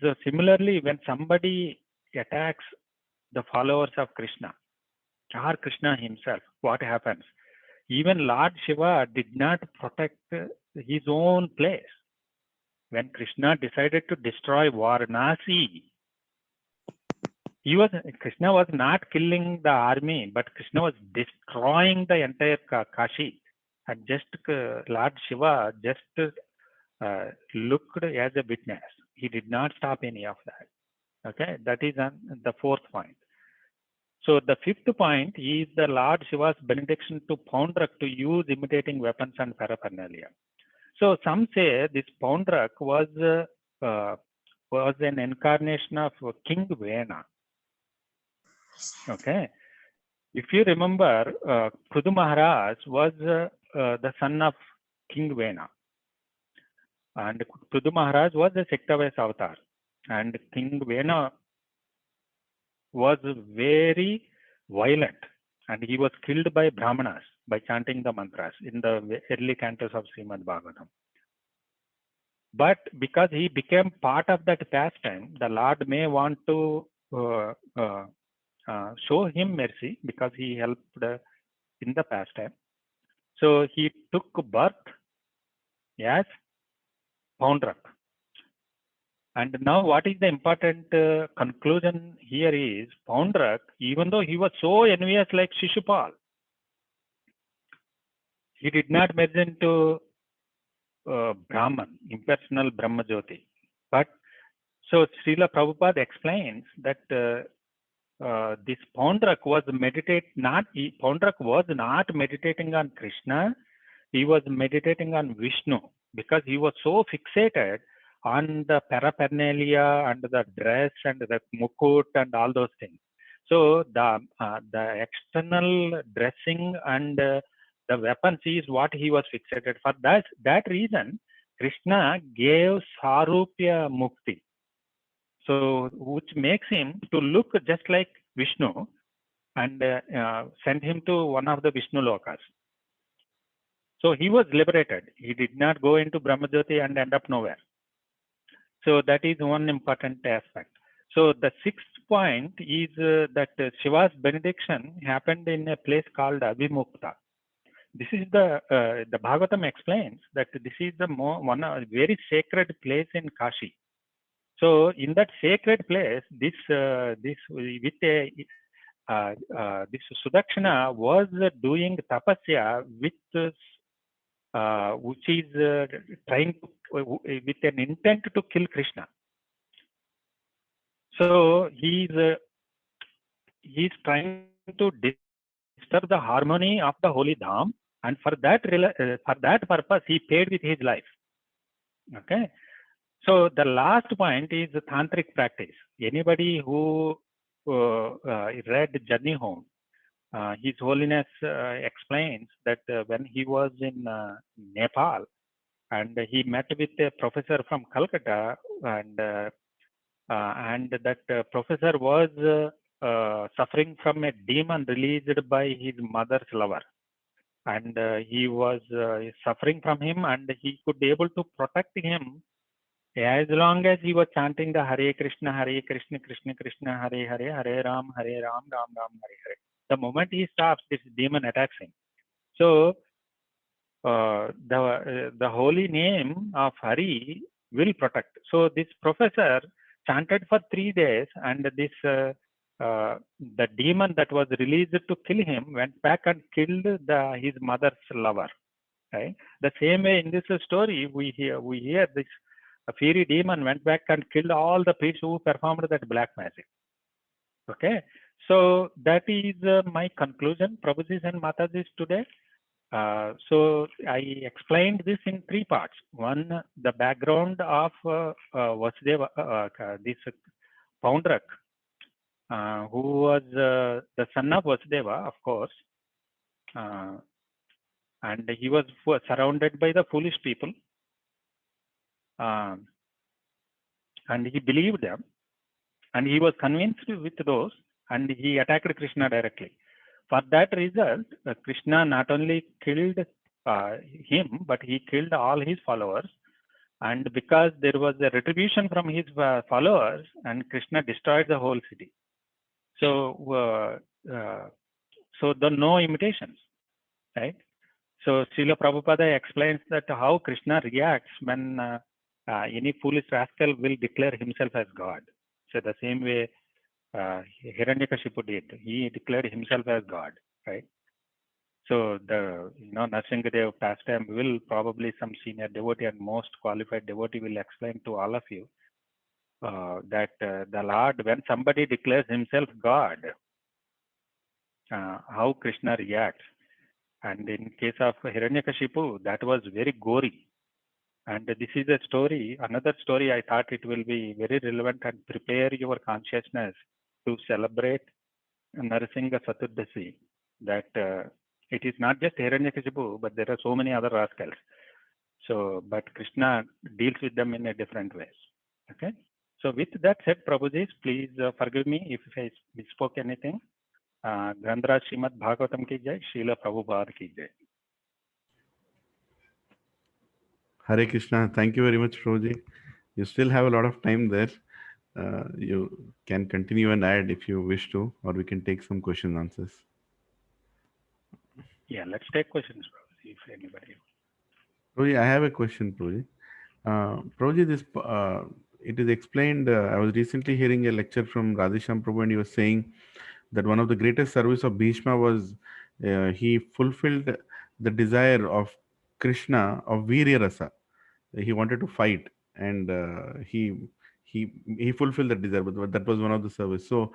So similarly, when somebody attacks the followers of Krishna or Krishna himself, what happens? Even Lord Shiva did not protect his own place. When Krishna decided to destroy Varanasi, Krishna was not killing the army, but Krishna was destroying the entire Kashi. And just Lord Shiva just looked as a witness. He did not stop any of that. Okay, that is the fourth point. So the fifth point is the Lord Shiva's benediction to Poundrak to use imitating weapons and paraphernalia. So some say this Poundrak was an incarnation of King Vena. Okay, if you remember, Prudu Maharaj was the son of King Vena, and Prudu Maharaj was a Sektavas avatar, and King Vena was very violent, and he was killed by Brahmanas by chanting the mantras in the early cantos of Srimad Bhagavatam. But because he became part of that pastime, the Lord may want to show him mercy because he helped in the pastime. So he took birth as Poundrak. And now what is the important conclusion here is Poundrak, even though he was so envious like Shishupal, he did not merge into Brahman, impersonal Brahmajyoti. But so Srila Prabhupada explains that this Poundrak was Poundrak was not meditating on Krishna, he was meditating on Vishnu because he was so fixated on the paraphernalia and the dress and the mukut and all those things. So the external dressing and the weapons is what he was fixated. For that reason, Krishna gave Sarupya Mukti. So which makes him to look just like Vishnu and sent him to one of the Vishnu lokas. So he was liberated. He did not go into Brahmajyoti and end up nowhere. So that is one important aspect. So the sixth point is that Shiva's benediction happened in a place called Abhimukta. This is the Bhagavatam explains that this is the one very sacred place in Kashi. So in that sacred place, this Sudakshina was doing tapasya with which is trying to, with an intent to kill Krishna. So he's trying to disturb the harmony of the holy dham, and for that purpose he paid with his life. Okay. So the last point is the tantric practice. Anybody who read Journey Home, His Holiness explains that when he was in Nepal and he met with a professor from Calcutta, and that professor was suffering from a demon released by his mother's lover, and he was suffering from him, and he could be able to protect him as long as he was chanting the Hare Krishna, Krishna Krishna, Hare Hare, Hare Ram, Ram Ram, Hare Hare. The moment he stops, this demon attacks him. So the holy name of Hari will protect. So this professor chanted for 3 days, and this the demon that was released to kill him went back and killed his mother's lover. Right? The same way in this story, we hear this fiery demon went back and killed all the priests who performed that black magic. Okay, so that is my conclusion, Prabhujis and Matajis, today. So I explained this in 3 parts. One, the background of Vasudeva, this Poundrak, who was the son of Vasudeva, of course, and he was surrounded by the foolish people, and he believed them, and he was convinced with those, and he attacked Krishna directly. For that result, Krishna not only killed him, but he killed all his followers. And because there was a retribution from his followers, and Krishna destroyed the whole city. So, the no imitations, right? So Srila Prabhupada explains that how Krishna reacts when any foolish rascal will declare himself as God. So the same way Hiranyakashipu did, he declared himself as God, right? So the Nrsingadev pastime will probably some senior devotee and most qualified devotee will explain to all of you that the Lord, when somebody declares himself God, how Krishna reacts. And in case of Hiranyakashipu, that was very gory. And this is a story, another story I thought it will be very relevant and prepare your consciousness to celebrate Narasingha Saturdasi, that it is not just Hiranyakashipu, but there are so many other rascals. So, but Krishna deals with them in a different ways. Okay. So with that said, Prabhujis, please forgive me if I misspoke anything. Grandraj Srimad Bhagavatam ki jai, Srila Prabhupada ki jai. Hare Krishna. Thank you very much, Prabhuji. You still have a lot of time there. You can continue and add if you wish to, or we can take some question answers. Yeah, let's take questions, Prabhuji, if anybody. Prabhuji, I have a question, Prabhuji. Prabhuji, this it is explained. I was recently hearing a lecture from Radhesham Prabhu, and he was saying that one of the greatest service of Bhishma was he fulfilled the desire of Krishna of Virya Rasa. He wanted to fight, and he fulfilled that desire, but that was one of the service. So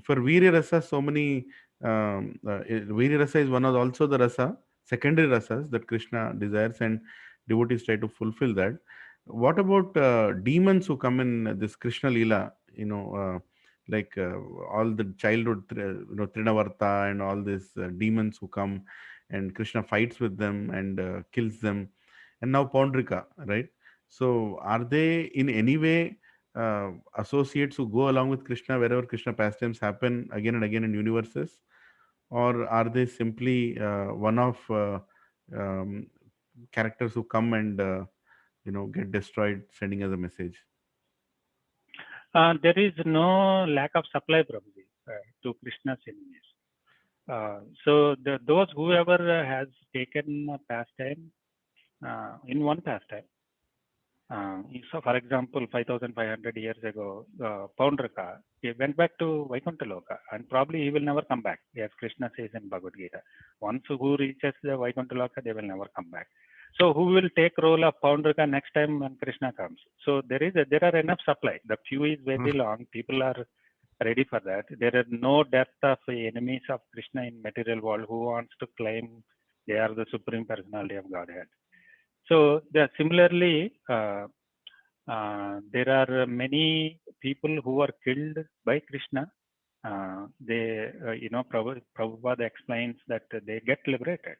for Virya Rasa, so many Virya Rasa is one of also the rasa, secondary rasas that Krishna desires, and devotees try to fulfill that. What about demons who come in this Krishna Leela? Like all the childhood, Trinavarta and all these demons who come, and Krishna fights with them and kills them, and now Pondrika, right? So are they in any way associates who go along with Krishna wherever Krishna pastimes happen again and again in universes, or are they simply one of characters who come and get destroyed, sending us a message? There is no lack of supply, Prabhuji, to Krishna's enemies. So those whoever has taken a pastime in one pastime. So, for example, 5,500 years ago, Paundraka, he went back to Vaikuntha Loka, and probably he will never come back, as Krishna says in Bhagavad Gita. Once who reaches the Vaikuntha Loka, they will never come back. So who will take role of Paundrika next time when Krishna comes? So there are enough supply. The queue is very long. People are ready for that. There are no depth of enemies of Krishna in material world who wants to claim they are the supreme personality of Godhead. So similarly, there are many people who are killed by Krishna. Prabhupada explains that they get liberated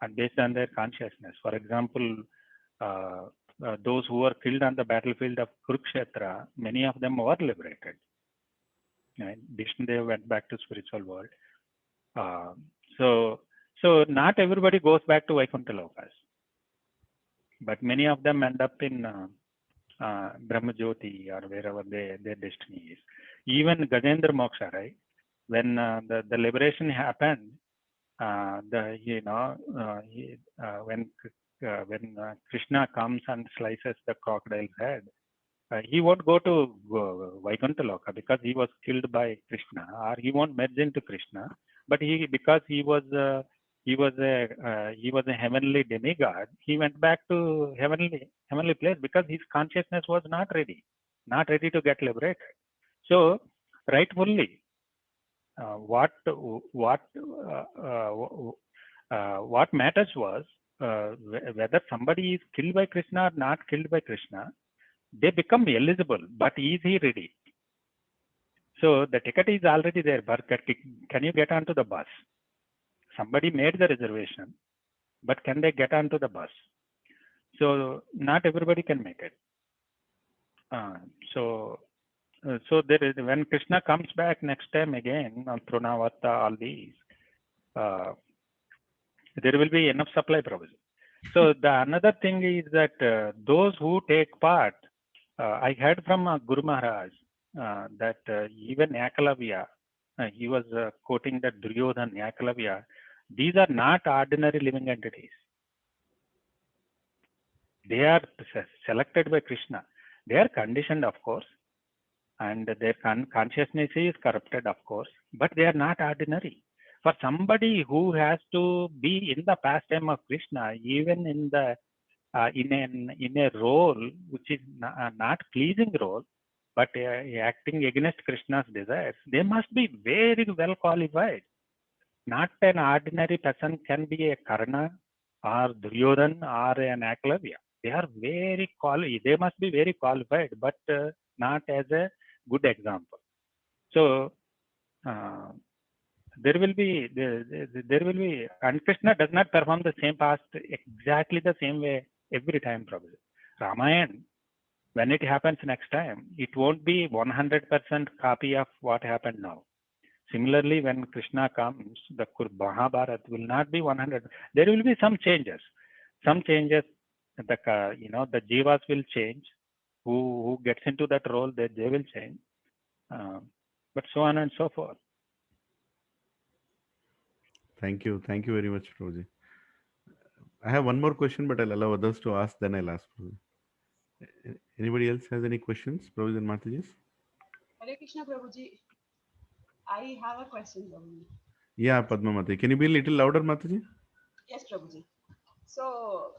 and based on their consciousness. For example, those who were killed on the battlefield of Kurukshetra, many of them were liberated. Right? Vishnudev went back to spiritual world. So not everybody goes back to Vaikuntha Lokas, but many of them end up in Brahmajyoti or wherever their destiny is. Even Gajendra Moksha, right? When the liberation happened, when Krishna comes and slices the crocodile's head, he won't go to Vaikuntha Loka because he was killed by Krishna, or he won't merge into Krishna. But because he was a heavenly demigod, he went back to heavenly place because his consciousness was not ready to get liberated. So rightfully, what matters was whether somebody is killed by Krishna or not killed by Krishna. They become eligible, but is he ready? So the ticket is already there, but can you get onto the bus? Somebody made the reservation, but can they get onto the bus? So not everybody can make it. So there is, when Krishna comes back next time again on Trunavata, all these, there will be enough supply provision. So the another thing is that those who take part, I heard from Guru Maharaj that even Yakalavya, he was quoting that Duryodhan, Yakalavya, these are not ordinary living entities. They are selected by Krishna. They are conditioned, of course, and their consciousness is corrupted, of course, but they are not ordinary. For somebody who has to be in the pastime of Krishna, even in the in a role which is not pleasing role, but acting against Krishna's desires, they must be very well qualified. Not an ordinary person can be a Karna or Duryodhan or an Akalavya. They are very they must be very qualified, but not as a good example. So there will be, and Krishna does not perform the same past exactly the same way every time, probably. Ramayana, when it happens next time, it won't be 100% copy of what happened now. Similarly, when Krishna comes, the Mahabharata will not be 100. There will be some changes. Some changes, the jivas will change. Who gets into that role, they will change. But so on and so forth. Thank you very much, Prabhuji. I have one more question, but I'll allow others to ask, then I'll ask Prabhuji. Anybody else has any questions, Prabhuji and Mataji? Hare Krishna, Prabhuji. I have a question, Prabhuji. Yeah, Padma Mataji. Can you be a little louder, Mataji? Yes, Prabhuji. So,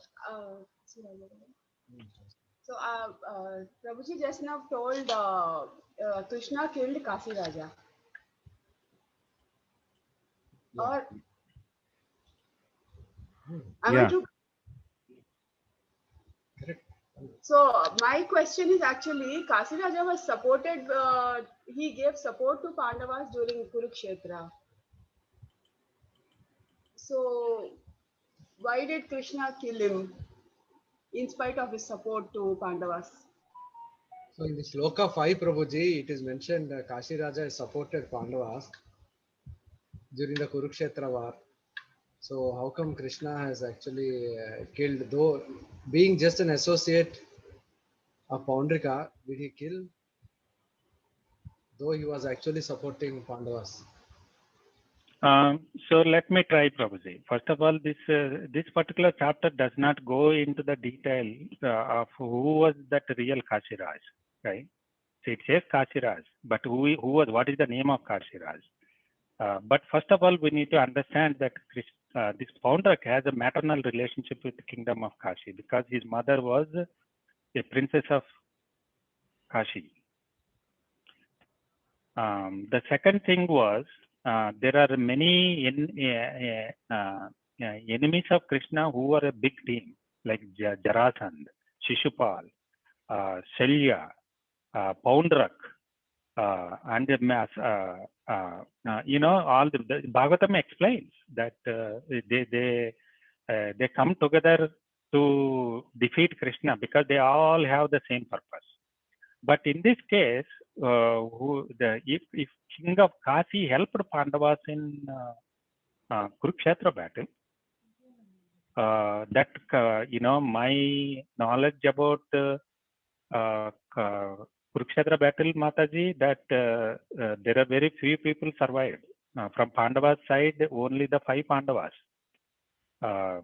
Prabhuji just now told Krishna killed Kasi Raja. Or am I true? Correct. So my question is actually, Kasi Raja was supported, he gave support to Pandavas during Kurukshetra. So why did Krishna kill him in spite of his support to Pandavas? So in the Shloka 5, Prabhuji, it is mentioned that Kashi Raja has supported Pandavas during the Kurukshetra war. So how come Krishna has actually killed, though being just an associate of Paundrika, did he kill? Though he was actually supporting Pandavas. So let me try, Prabhuji. First of all, this particular chapter does not go into the detail of who was that real Kashiraj, right? So it says Kashiraj, but what is the name of Kashiraj? But first of all, we need to understand that this Poundrak has a maternal relationship with the kingdom of Kashi because his mother was a princess of Kashi. The second thing was there are many enemies of Krishna who are a big team like Jarasandh, Shishupal, Shalya, Poundrak, and all the Bhagavatam explains that they come together to defeat Krishna because they all have the same purpose. But in this case, if King of Kasi helped Pandavas in Kurukshetra battle, my knowledge about Kurukshetra battle, Mataji, that there are very few people survived. From Pandavas side, only the 5 Pandavas. I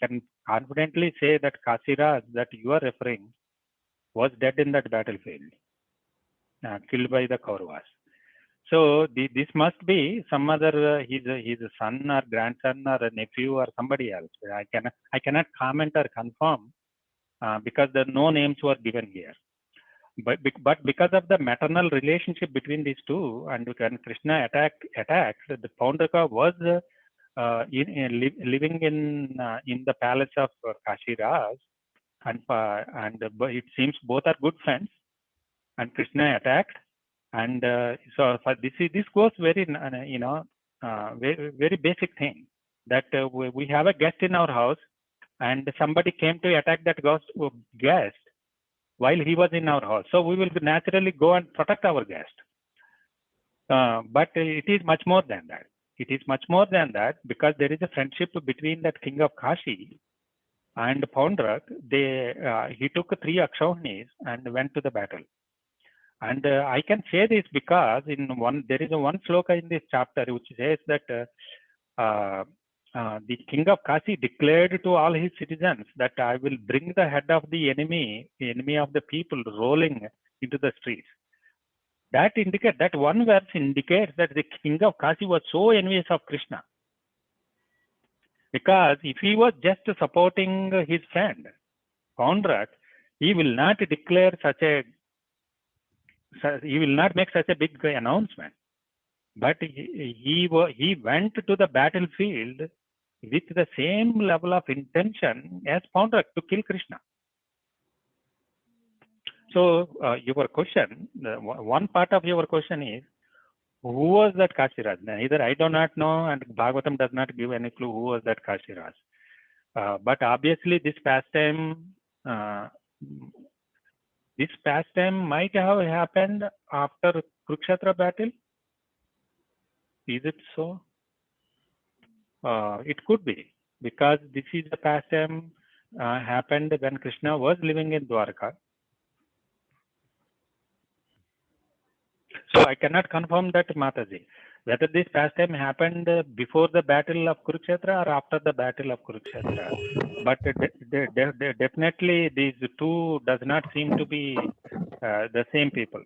can confidently say that Kasiraj that you are referring was dead in that battlefield, killed by the Kauravas. So this must be some other his son or grandson or a nephew or somebody else. I cannot comment or confirm because there no names were given here. But because of the maternal relationship between these two, and when Krishna attacked, the Poundraka was living in the palace of Kashiraj, and it seems both are good friends. And Krishna attacked, and so for this goes very very basic thing that we have a guest in our house, and somebody came to attack that guest while he was in our house. So we will naturally go and protect our guest. But it is much more than that. It is much more than that because there is a friendship between that king of Kashi and Poundrak. He took 3 Akshauhinis and went to the battle. And I can say this because there is one sloka in this chapter which says that the king of Kasi declared to all his citizens that I will bring the head of the enemy of the people rolling into the streets. That one verse indicates that the king of Kasi was so envious of Krishna. Because if he was just supporting his friend, Poundrak, he will not make such a big announcement. But he went to the battlefield with the same level of intention as Poundrak to kill Krishna. So your question, one part of your question is, who was that Kashiraj? Either I do not know, and Bhagavatam does not give any clue who was that Kashiraj. But obviously this pastime might have happened after Kurukshetra battle. Is it so? It could be, because this is the pastime happened when Krishna was living in Dwarka. So I cannot confirm that, Mataji, whether this pastime happened before the battle of Kurukshetra or after the battle of Kurukshetra. But definitely these two does not seem to be the same people.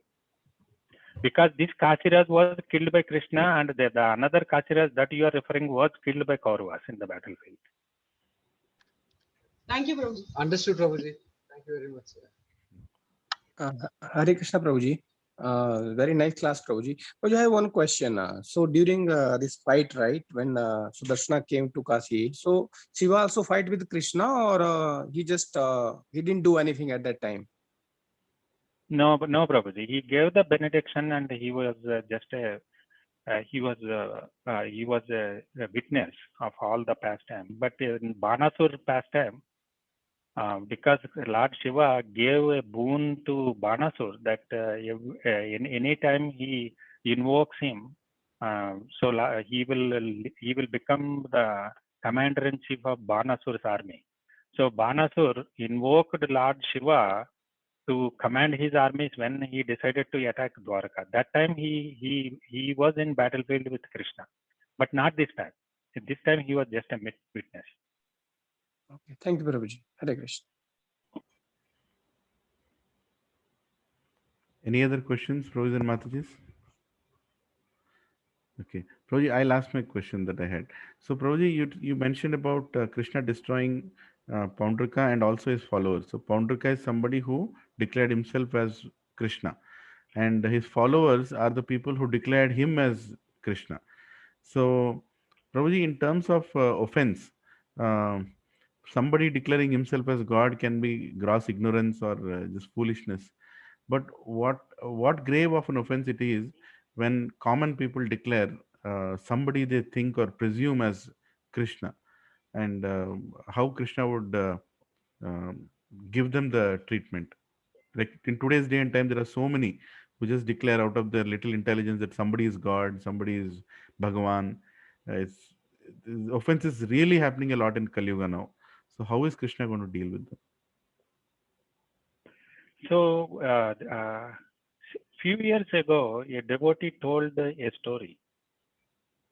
Because this Kashiraj was killed by Krishna, and the another Kashiraj that you are referring was killed by Kauravas in the battlefield. Thank you, Prabhuji. Understood, Prabhuji. Thank you very much, sir. Hare Krishna, Prabhuji. Very nice class, Prabhuji. Prabhuji, I have one question. So during this fight, right, when Sudarshana came to Kashi, so Shiva also fight with Krishna, or he just he didn't do anything at that time? No, Prabhuji. He gave the benediction, and he was just a witness of all the pastime. But in Banasur pastime, because Lord Shiva gave a boon to Banasur that any time he invokes him, he will become the commander-in-chief of Banasur's army. So Banasur invoked Lord Shiva to command his armies when he decided to attack Dwarka. That time he was in battlefield with Krishna, but not this time. This time he was just a witness. Okay, thank you, Prabhuji. Hare Krishna. Any other questions, Prabhuji and Matajis? Okay, Prabhuji, I'll ask my question that I had. So, Prabhuji, you mentioned about Krishna destroying Paundraka and also his followers. So, Paundraka is somebody who declared himself as Krishna, and his followers are the people who declared him as Krishna. So, Prabhuji, in terms of offense, um somebody declaring himself as God can be gross ignorance or just foolishness. But what grave of an offense it is when common people declare somebody they think or presume as Krishna, and how Krishna would give them the treatment. Like in today's day and time, there are so many who just declare out of their little intelligence that somebody is God, somebody is Bhagavan. It's offense is really happening a lot in Kali Yuga now. So how is Krishna going to deal with them? So, few years ago, a devotee told a story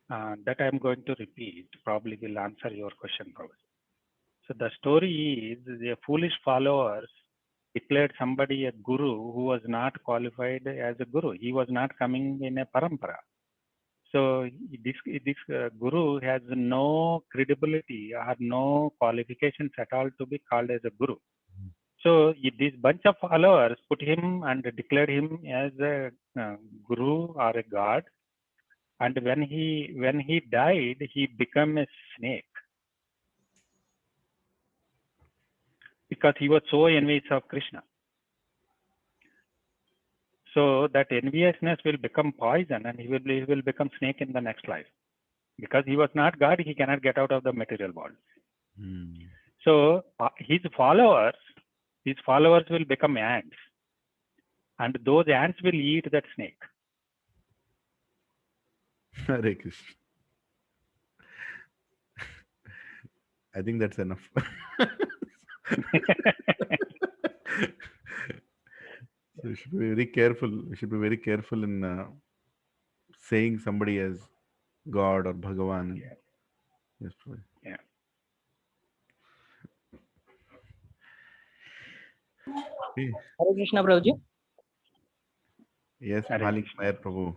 that I'm going to repeat. Probably will answer your question, probably. So the story is the foolish followers declared somebody a guru who was not qualified as a guru. He was not coming in a parampara. So this guru has no credibility or no qualifications at all to be called as a guru. So this bunch of followers put him and declared him as a guru or a god. And when he died, he became a snake because he was so envious of Krishna. So that enviousness will become poison, and he will become snake in the next life. Because he was not God, he cannot get out of the material world. So his followers will become ants, and those ants will eat that snake. Hare Krishna. I think that's enough. So we should be very careful. We should be very careful in saying somebody as God or Bhagavan. Yeah. Yes, Prabhuji. Yeah. Okay. Hare Krishna, Prabhuji. Yes, Hare Malik Krishna. Nair Prabhu.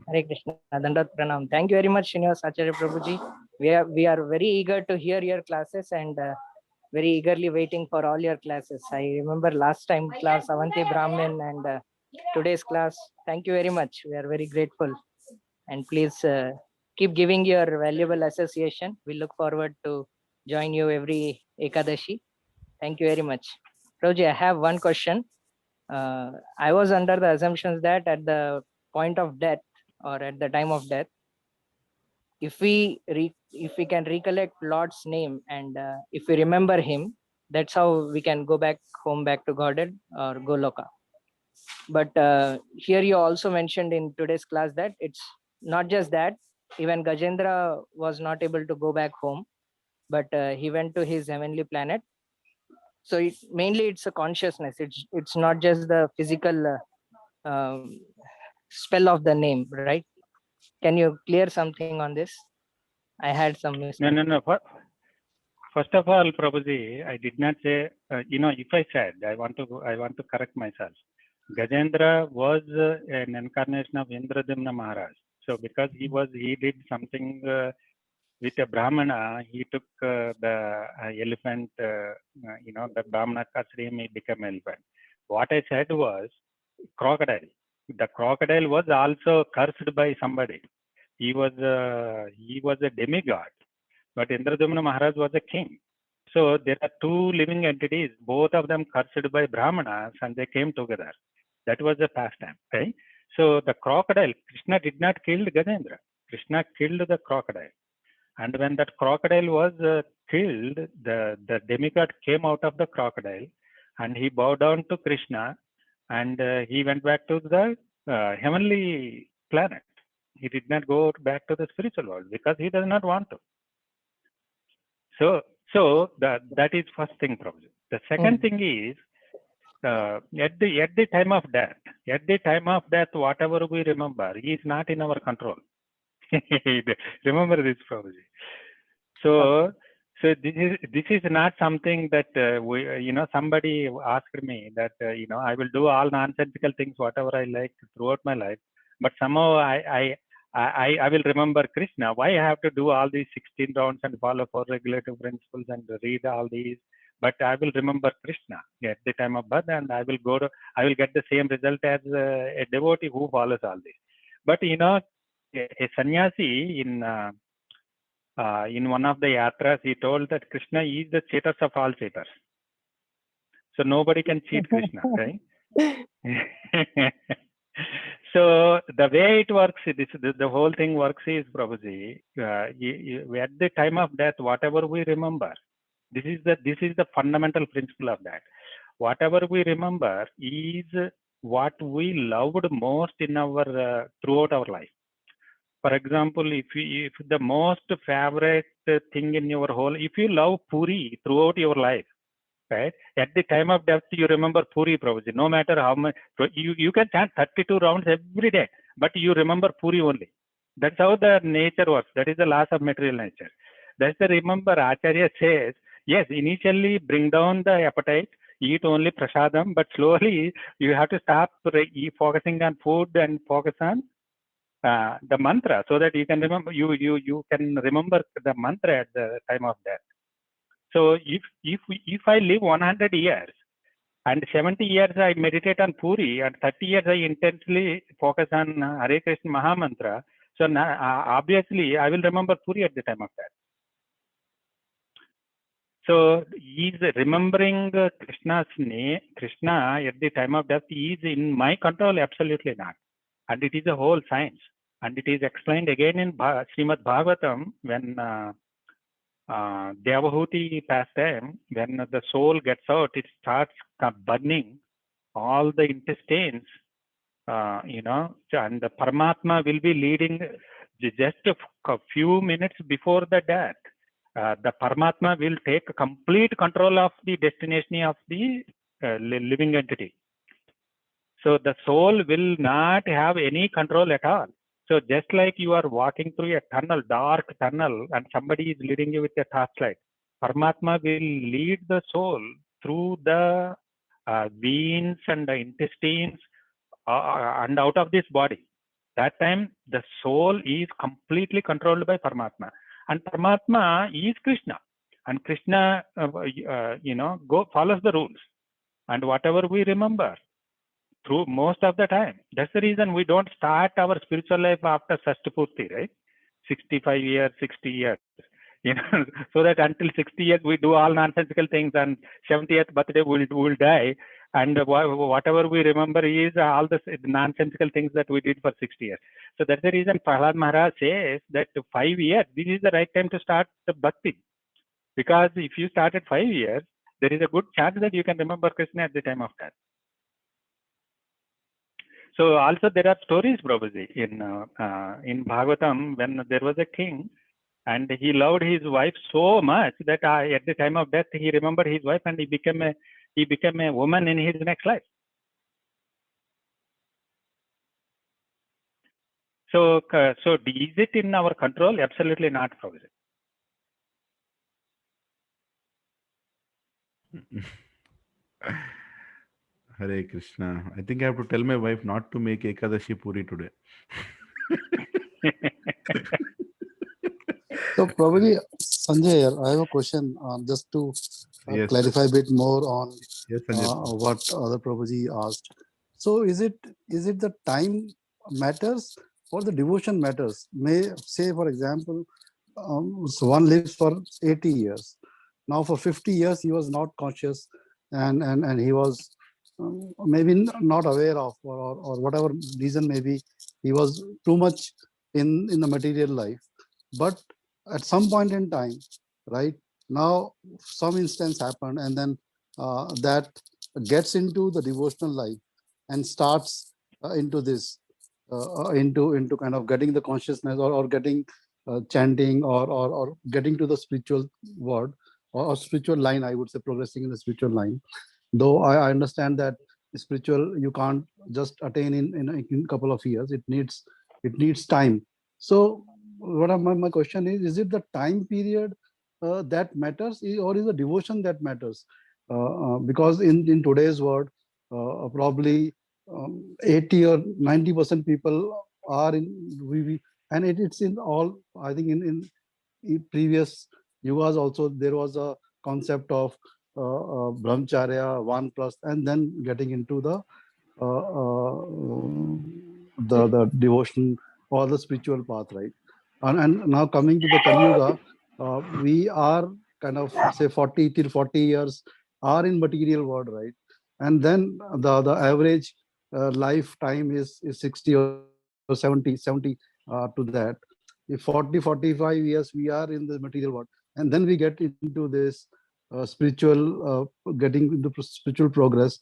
Hare Krishna. Dandat Pranam. Thank you very much, Srinivas Acharya Prabhuji. We are very eager to hear your classes and very eagerly waiting for all your classes. I remember last time class Avanti Brahmin and today's class. Thank you very much. We are very grateful. And please keep giving your valuable association. We look forward to join you every Ekadashi. Thank you very much. Prabhuji, I have one question. I was under the assumptions that at the point of death or at the time of death, if we can recollect Lord's name and if we remember him, that's how we can go back home, back to Godhead or Goloka. But here you also mentioned in today's class that it's not just that, even Gajendra was not able to go back home, but he went to his heavenly planet. So mainly it's a consciousness. It's not just the physical spell of the name, right? Can you clear something on this? I had some misconception. No. First of all, Prabhuji, I did not say. If I said, I want to correct myself. Gajendra was an incarnation of Indradimna Maharaj. So because he did something with a Brahmana, he took the elephant. The Brahmana cursed him, he became elephant. What I said was crocodile. The crocodile was also cursed by somebody. He was a demigod, but Indradumna Maharaj was a king. So there are two living entities, both of them cursed by Brahmanas, and they came together. That was a pastime, right? So the crocodile, Krishna did not kill Gajendra. Krishna killed the crocodile. And when that crocodile was killed, the demigod came out of the crocodile and he bowed down to Krishna and he went back to the heavenly planet. He did not go back to the spiritual world because he does not want to. So that is first thing, Prabhuji. The second thing is at the time of death, whatever we remember is not in our control. Remember this, Prabhuji. So this is not something that somebody asked me that I will do all nonsensical things whatever I like throughout my life, but somehow I I will remember Krishna. Why I have to do all these 16 rounds and follow 4 regulative principles and read all these? But I will remember Krishna at the time of birth, and I will get the same result as a devotee who follows all this. But a sannyasi in one of the yatras, he told that Krishna is the cheaters of all cheaters. So nobody can cheat Krishna, right? So the way it works, the whole thing works is, Prabhuji, at the time of death, whatever we remember, this is the fundamental principle of that. Whatever we remember is what we loved most in our throughout our life. For example, if the most favorite thing in your whole, if you love Puri throughout your life, right? At the time of death, you remember Puri, Prabhuji. No matter how much, you can chant 32 rounds every day, but you remember Puri only. That's how the nature works. That is the laws of material nature. That's the remember Acharya says, yes, initially bring down the appetite, eat only prasadam, but slowly you have to stop focusing on food and focus on the mantra, so that you can remember you can remember the mantra at the time of death. So if I live 100 years and 70 years I meditate on Puri and 30 years I intensely focus on Hare Krishna Mahamantra, so now, obviously I will remember Puri at the time of death. So is remembering Krishna's name, Krishna at the time of death is in my control? Absolutely not. And it is a whole science. And it is explained again in Srimad Bhagavatam when Devahuti pastime, when the soul gets out, it starts burning all the intestines, and the Paramatma will be leading just a few minutes before the death. The Paramatma will take complete control of the destination of the living entity. So the soul will not have any control at all. So just like you are walking through a tunnel, dark tunnel, and somebody is leading you with a torchlight, Paramatma will lead the soul through the veins and the intestines and out of this body. That time the soul is completely controlled by Paramatma. And Paramatma is Krishna. And Krishna, follows the rules. And whatever we remember, through most of the time. That's the reason we don't start our spiritual life after Sashtapurti, right? 65 years, 60 years. So that until 60 years we do all nonsensical things, and 70th birthday we'll die. And whatever we remember is all the nonsensical things that we did for 60 years. So that's the reason Prahlad Maharaj says that 5 years, this is the right time to start the bhakti. Because if you start at 5 years, there is a good chance that you can remember Krishna at the time of death. So also there are stories, Prabhuji, in Bhagavatam, when there was a king and he loved his wife so much that at the time of death he remembered his wife and he became a woman in his next life. So is it in our control? Absolutely not, Prabhuji. Hare Krishna. I think I have to tell my wife not to make Ekadashi Puri today. So probably, Sanjay, I have a question just to Yes, clarify a bit more on yes, Sanjay. what other Prabhuji asked. So is it the time matters or the devotion matters? May say, for example, so one lives for 80 years. Now for 50 years he was not conscious and he was maybe not aware of or whatever reason, maybe he was too much in the material life. But at some point in time, right now, some instance happened, and then that gets into the devotional life and starts into this, into kind of getting the consciousness or getting chanting or getting to the spiritual world or spiritual line, I would say, progressing in the spiritual line. Though I understand that spiritual you can't just attain in a couple of years. It needs time. So what my question is it the time period that matters, or is the devotion that matters? Because in today's world, probably 80 or 90% people are and it's in all, I think in previous yugas also there was a concept of brahmacharya, one plus, and then getting into the devotion or the spiritual path, right? And now coming to the Kali Yuga, we are kind of say 40 till 40 years are in material world, right? And then the average lifetime is 60 or 70 to that. If 40, 45 years we are in the material world, and then we get into this getting into spiritual progress,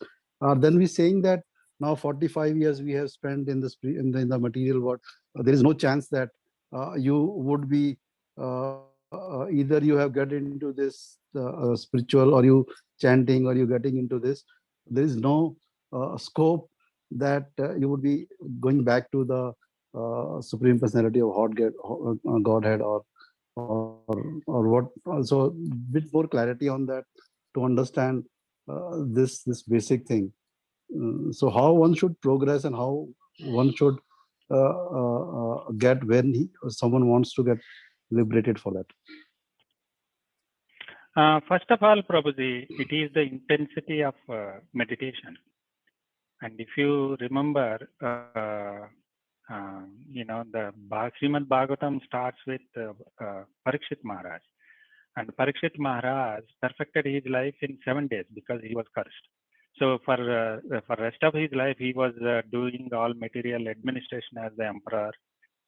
then we saying that now 45 years we have spent in in the material world. There is no chance that you would be either you have get into this spiritual, or you chanting, or you getting into this. There is no scope that you would be going back to the supreme personality of Godhead, or what. Also, bit more clarity on that to understand this basic thing. So how one should progress and how one should get when someone wants to get liberated for that. First of all, Prabhuji, it is the intensity of meditation. And if you remember, the Srimad Bhagavatam starts with Parikshit Maharaj. And Parikshit Maharaj perfected his life in 7 days because he was cursed. So for rest of his life, he was doing all material administration as the emperor,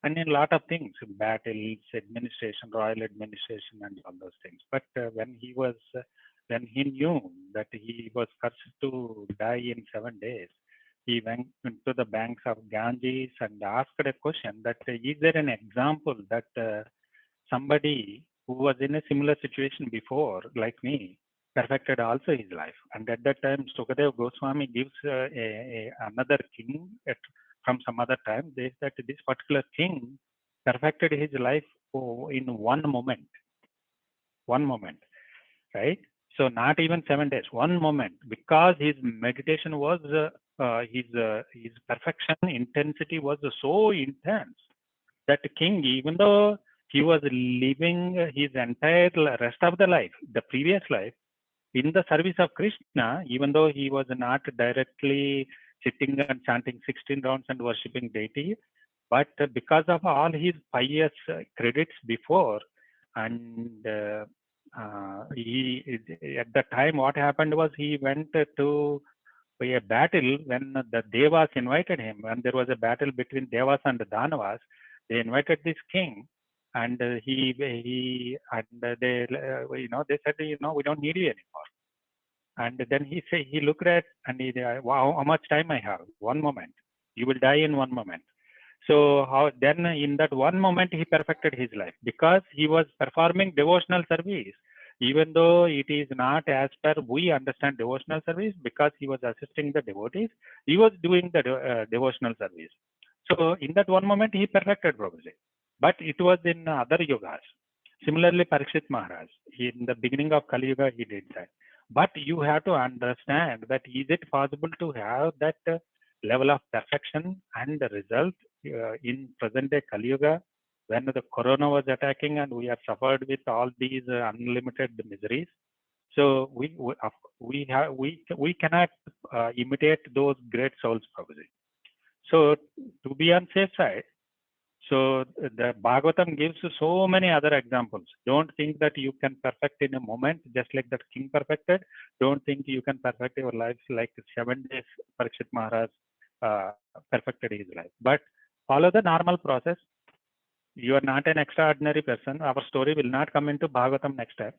and in a lot of things, battles, administration, royal administration, and all those things. But when he knew that he was cursed to die in 7 days, he went into the banks of Ganges and asked a question that is there an example that somebody who was in a similar situation before, like me, perfected also his life. And at that time, Sukadeva Goswami gives another king from some other time. They said that this particular king perfected his life in one moment, right? So not even 7 days, one moment, because his meditation was, his perfection intensity was so intense that king, even though he was living his entire rest of the life, the previous life, in the service of Krishna, even though he was not directly sitting and chanting 16 rounds and worshipping deity, but because of all his pious credits before, and at the time what happened was he went to a battle when the Devas invited him, and there was a battle between Devas and Danavas. They invited this king, and they said, we don't need you anymore. And then he looked at and he said, wow, how much time I have? 1 moment. You will die in 1 moment. So then in that 1 moment he perfected his life because he was performing devotional service, even though it is not as per we understand devotional service, because he was assisting the devotees, he was doing the devotional service. So in that 1 moment he perfected Prabhuji. But it was in other yugas. Similarly, Parikshit Maharaj, in the beginning of Kali Yuga, he did that. But you have to understand that is it possible to have that level of perfection and the result in present day Kali Yuga, when the corona was attacking and we have suffered with all these unlimited miseries? So we cannot imitate those great souls, Prabhuji. So to be on safe side, so the Bhagavatam gives so many other examples. Don't think that you can perfect in a moment, just like that king perfected. Don't think you can perfect your life like 7 days Parikshit Maharaj perfected his life. But follow the normal process. You are not an extraordinary person. Our story will not come into Bhagavatam next time.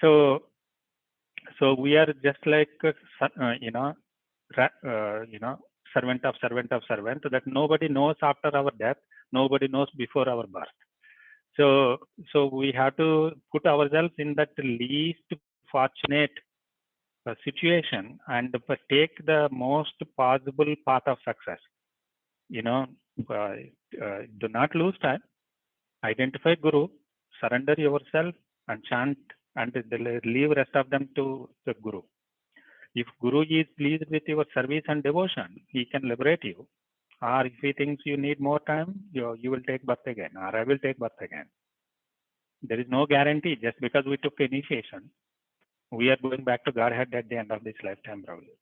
So we are just like servant of servant, that nobody knows after our death, nobody knows before our birth. So we have to put ourselves in that least fortunate situation and take the most possible path of success. Do not lose time. Identify Guru, surrender yourself and chant, and leave rest of them to the Guru. If Guru is pleased with your service and devotion, he can liberate you. Or if he thinks you need more time, you will take birth again, or I will take birth again. There is no guarantee just because we took initiation. We are going back to Godhead at the end of this lifetime, Prabhuji.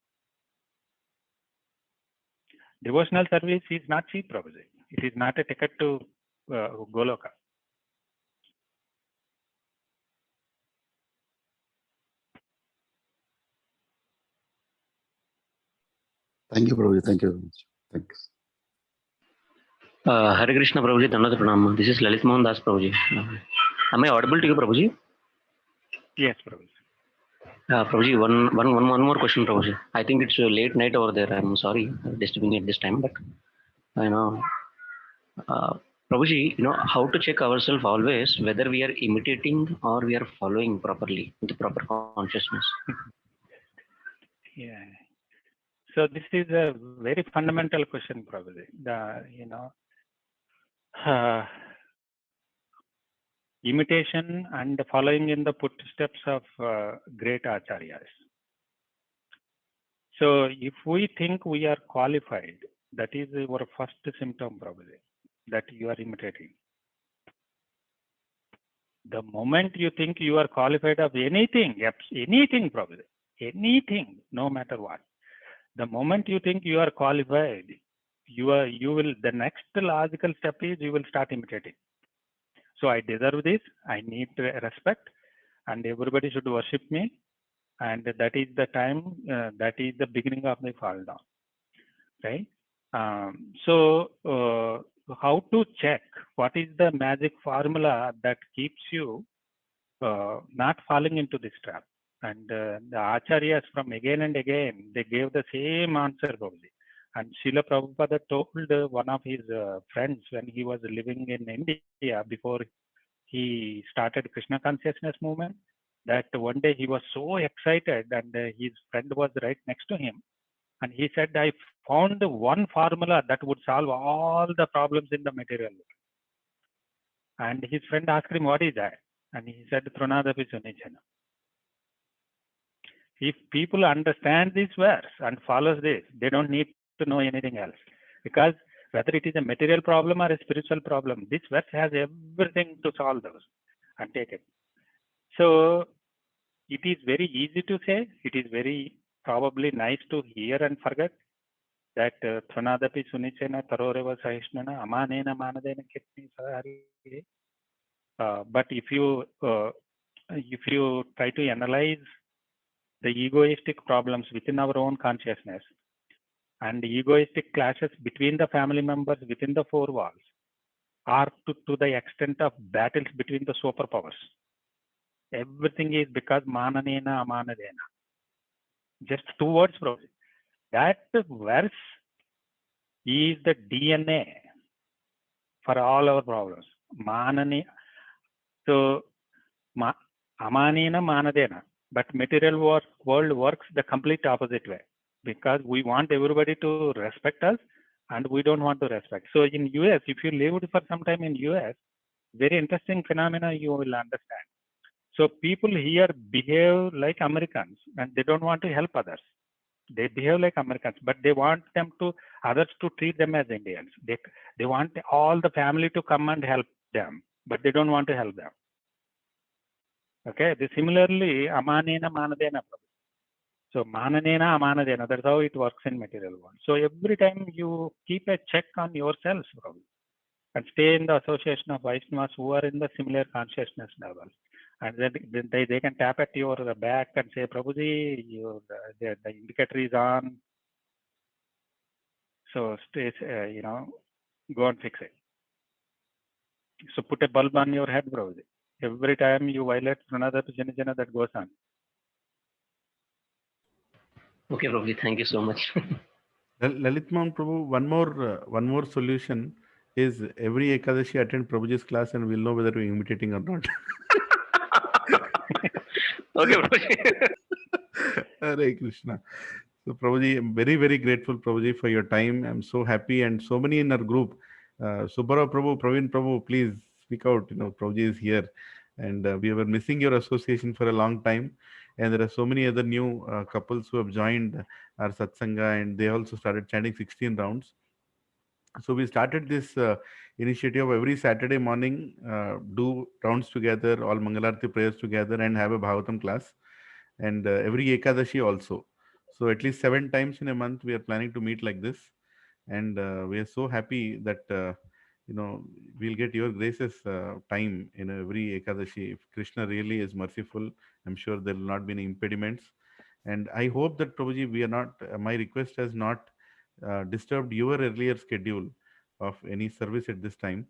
Devotional service is not cheap, Prabhuji. It is not a ticket to Goloka. Thank you, Prabhuji. Thank you very much. Thanks. Hare Krishna, Prabhuji. Dandavata Pranam. This is Lalit Mohan Das, Prabhuji. Am I audible to you, Prabhuji? Yes, Prabhuji. Prabhuji, one more question, Prabhuji. I think it's a late night over there. I'm sorry disturbing at this time, but you know, Prabhuji, how to check ourselves always whether we are imitating or we are following properly with the proper consciousness. Yeah. So this is a very fundamental question, Prabhuji. Imitation and following in the footsteps of great acharyas. So if we think we are qualified, that is our first symptom, Prabhuji, that you are imitating. The moment you think you are qualified of anything, Prabhuji, anything, no matter what, the moment you think you are qualified, the next logical step is you will start imitating. So I deserve this, I need respect, and everybody should worship me. And that is the time, that is the beginning of the fall down, right? So how to check? What is the magic formula that keeps you not falling into this trap? And the acharyas from again and again, they gave the same answer, Prabhuji. And Srila Prabhupada told one of his friends when he was living in India before he started Krishna consciousness movement, that one day he was so excited and his friend was right next to him. And he said, I found one formula that would solve all the problems in the material world. And his friend asked him, what is that? And he said, Trunadapi Sunichana. If people understand this verse and follows this, they don't need to know anything else. Because whether it is a material problem or a spiritual problem, this verse has everything to solve those and take it. So it is very easy to say, it is very probably nice to hear and forget that Thrunadapi Sunichena Taroreva Sahishnana Amanena Manadena Kitni Sahari. But if you try to analyze the egoistic problems within our own consciousness and the egoistic clashes between the family members within the four walls, are to the extent of battles between the superpowers. Everything is because mananena amanadena. Just two words, bro. That verse is the DNA for all our problems. Manane. So amanena manadena. But material world works the complete opposite way, because we want everybody to respect us and we don't want to respect. So in US, if you lived for some time in US, very interesting phenomena you will understand. So people here behave like Americans and they don't want to help others. They behave like Americans, but they want others to treat them as Indians. They want all the family to come and help them, but they don't want to help them. Okay, similarly, amanena manadena. So mananena amanadena, that's how it works in material world. So every time you keep a check on yourself, and stay in the association of Vaishnavas who are in the similar consciousness level. And then they can tap at your back and say, Prabhuji, the indicator is on. So stay, go and fix it. So put a bulb on your head, Prabhuji. Every time you violate another Janajana, that goes on. Okay, Prabhuji, thank you so much. Lalit Mohan Prabhu, one more solution is every Ekadashi attend Prabhuji's class and we'll know whether we're imitating or not. Okay, Prabhuji. Hare Krishna. So Prabhuji, I'm very, very grateful, Prabhuji, for your time. I'm so happy, and so many in our group. Subbarao Prabhu, Praveen Prabhu, please speak out. Prabhuji is here, and we were missing your association for a long time. And there are so many other new couples who have joined our satsanga, and they also started chanting 16 rounds. So we started this initiative of every Saturday morning, do rounds together, all Mangalarti prayers together, and have a Bhagavatam class. And every Ekadashi also. So at least 7 times in a month, we are planning to meet like this. And we are so happy that, we'll get your graces time in every Ekadashi. If Krishna really is merciful, I'm sure there will not be any impediments. And I hope that, Prabhuji, we are not, my request has not disturbed your earlier schedule of any service at this time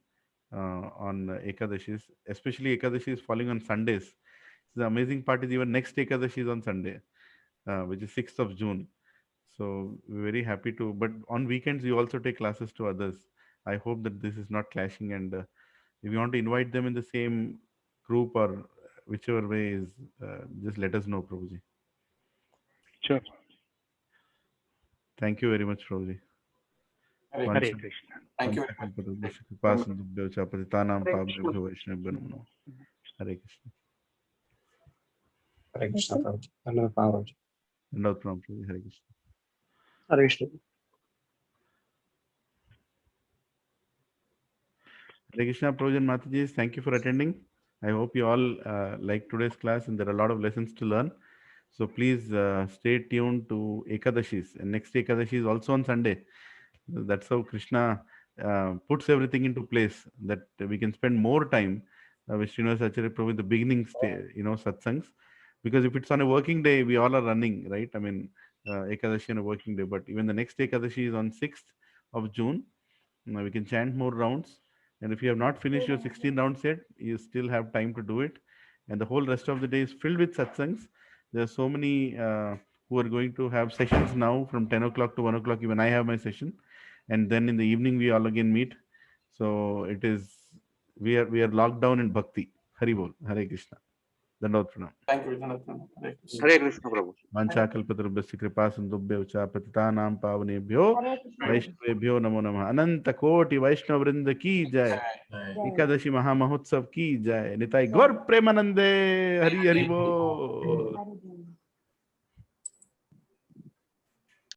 on Ekadashis, especially Ekadashi is falling on Sundays. The amazing part is even next Ekadashi is on Sunday, which is 6th of June. So we're very happy to, but on weekends you also take classes to others. I hope that this is not clashing, and if you want to invite them in the same group or whichever way is, just let us know, Prabhuji. Sure. Thank you very much, Prabhuji. Hare Hare Krishna. Krishna. Thank you very much. Hare Krishna. Hare Krishna, Prabhuji. Another Prabhuji. No problem, Prabhuji. Hare Krishna. Hare Krishna. Hare Krishna, Prabhuji and Mataji, thank you for attending. I hope you all like today's class, and there are a lot of lessons to learn. So please stay tuned to Ekadashis. And next Ekadashi is also on Sunday. That's how Krishna puts everything into place, that we can spend more time with Srinivas Acharya Prabhu in the beginning, satsangs. Because if it's on a working day, we all are running, right? I mean, Ekadashi on a working day. But even the next Ekadashi is on 6th of June. We can chant more rounds. And if you have not finished your 16 rounds yet, you still have time to do it. And the whole rest of the day is filled with satsangs. There are so many who are going to have sessions now from 10 o'clock to 1 o'clock. Even I have my session. And then in the evening, we all again meet. So it is, we are locked down in Bhakti. Hari Bol. Hare Krishna. Dandavot Pranam. Thank you, Jonathan. Hare Krishna. Hare Krishna, Prabhu. Vanchakalpatarubhyasya kripa sindubhyo cha patitanam pavanebhyo Vaishnavebhyo namo namah. Ananta koti Vaishnav vrinda ki jai. Ekadashi Mahamahotsav ki jai. Nitai Gaur Premanande. Hari Hari Bol.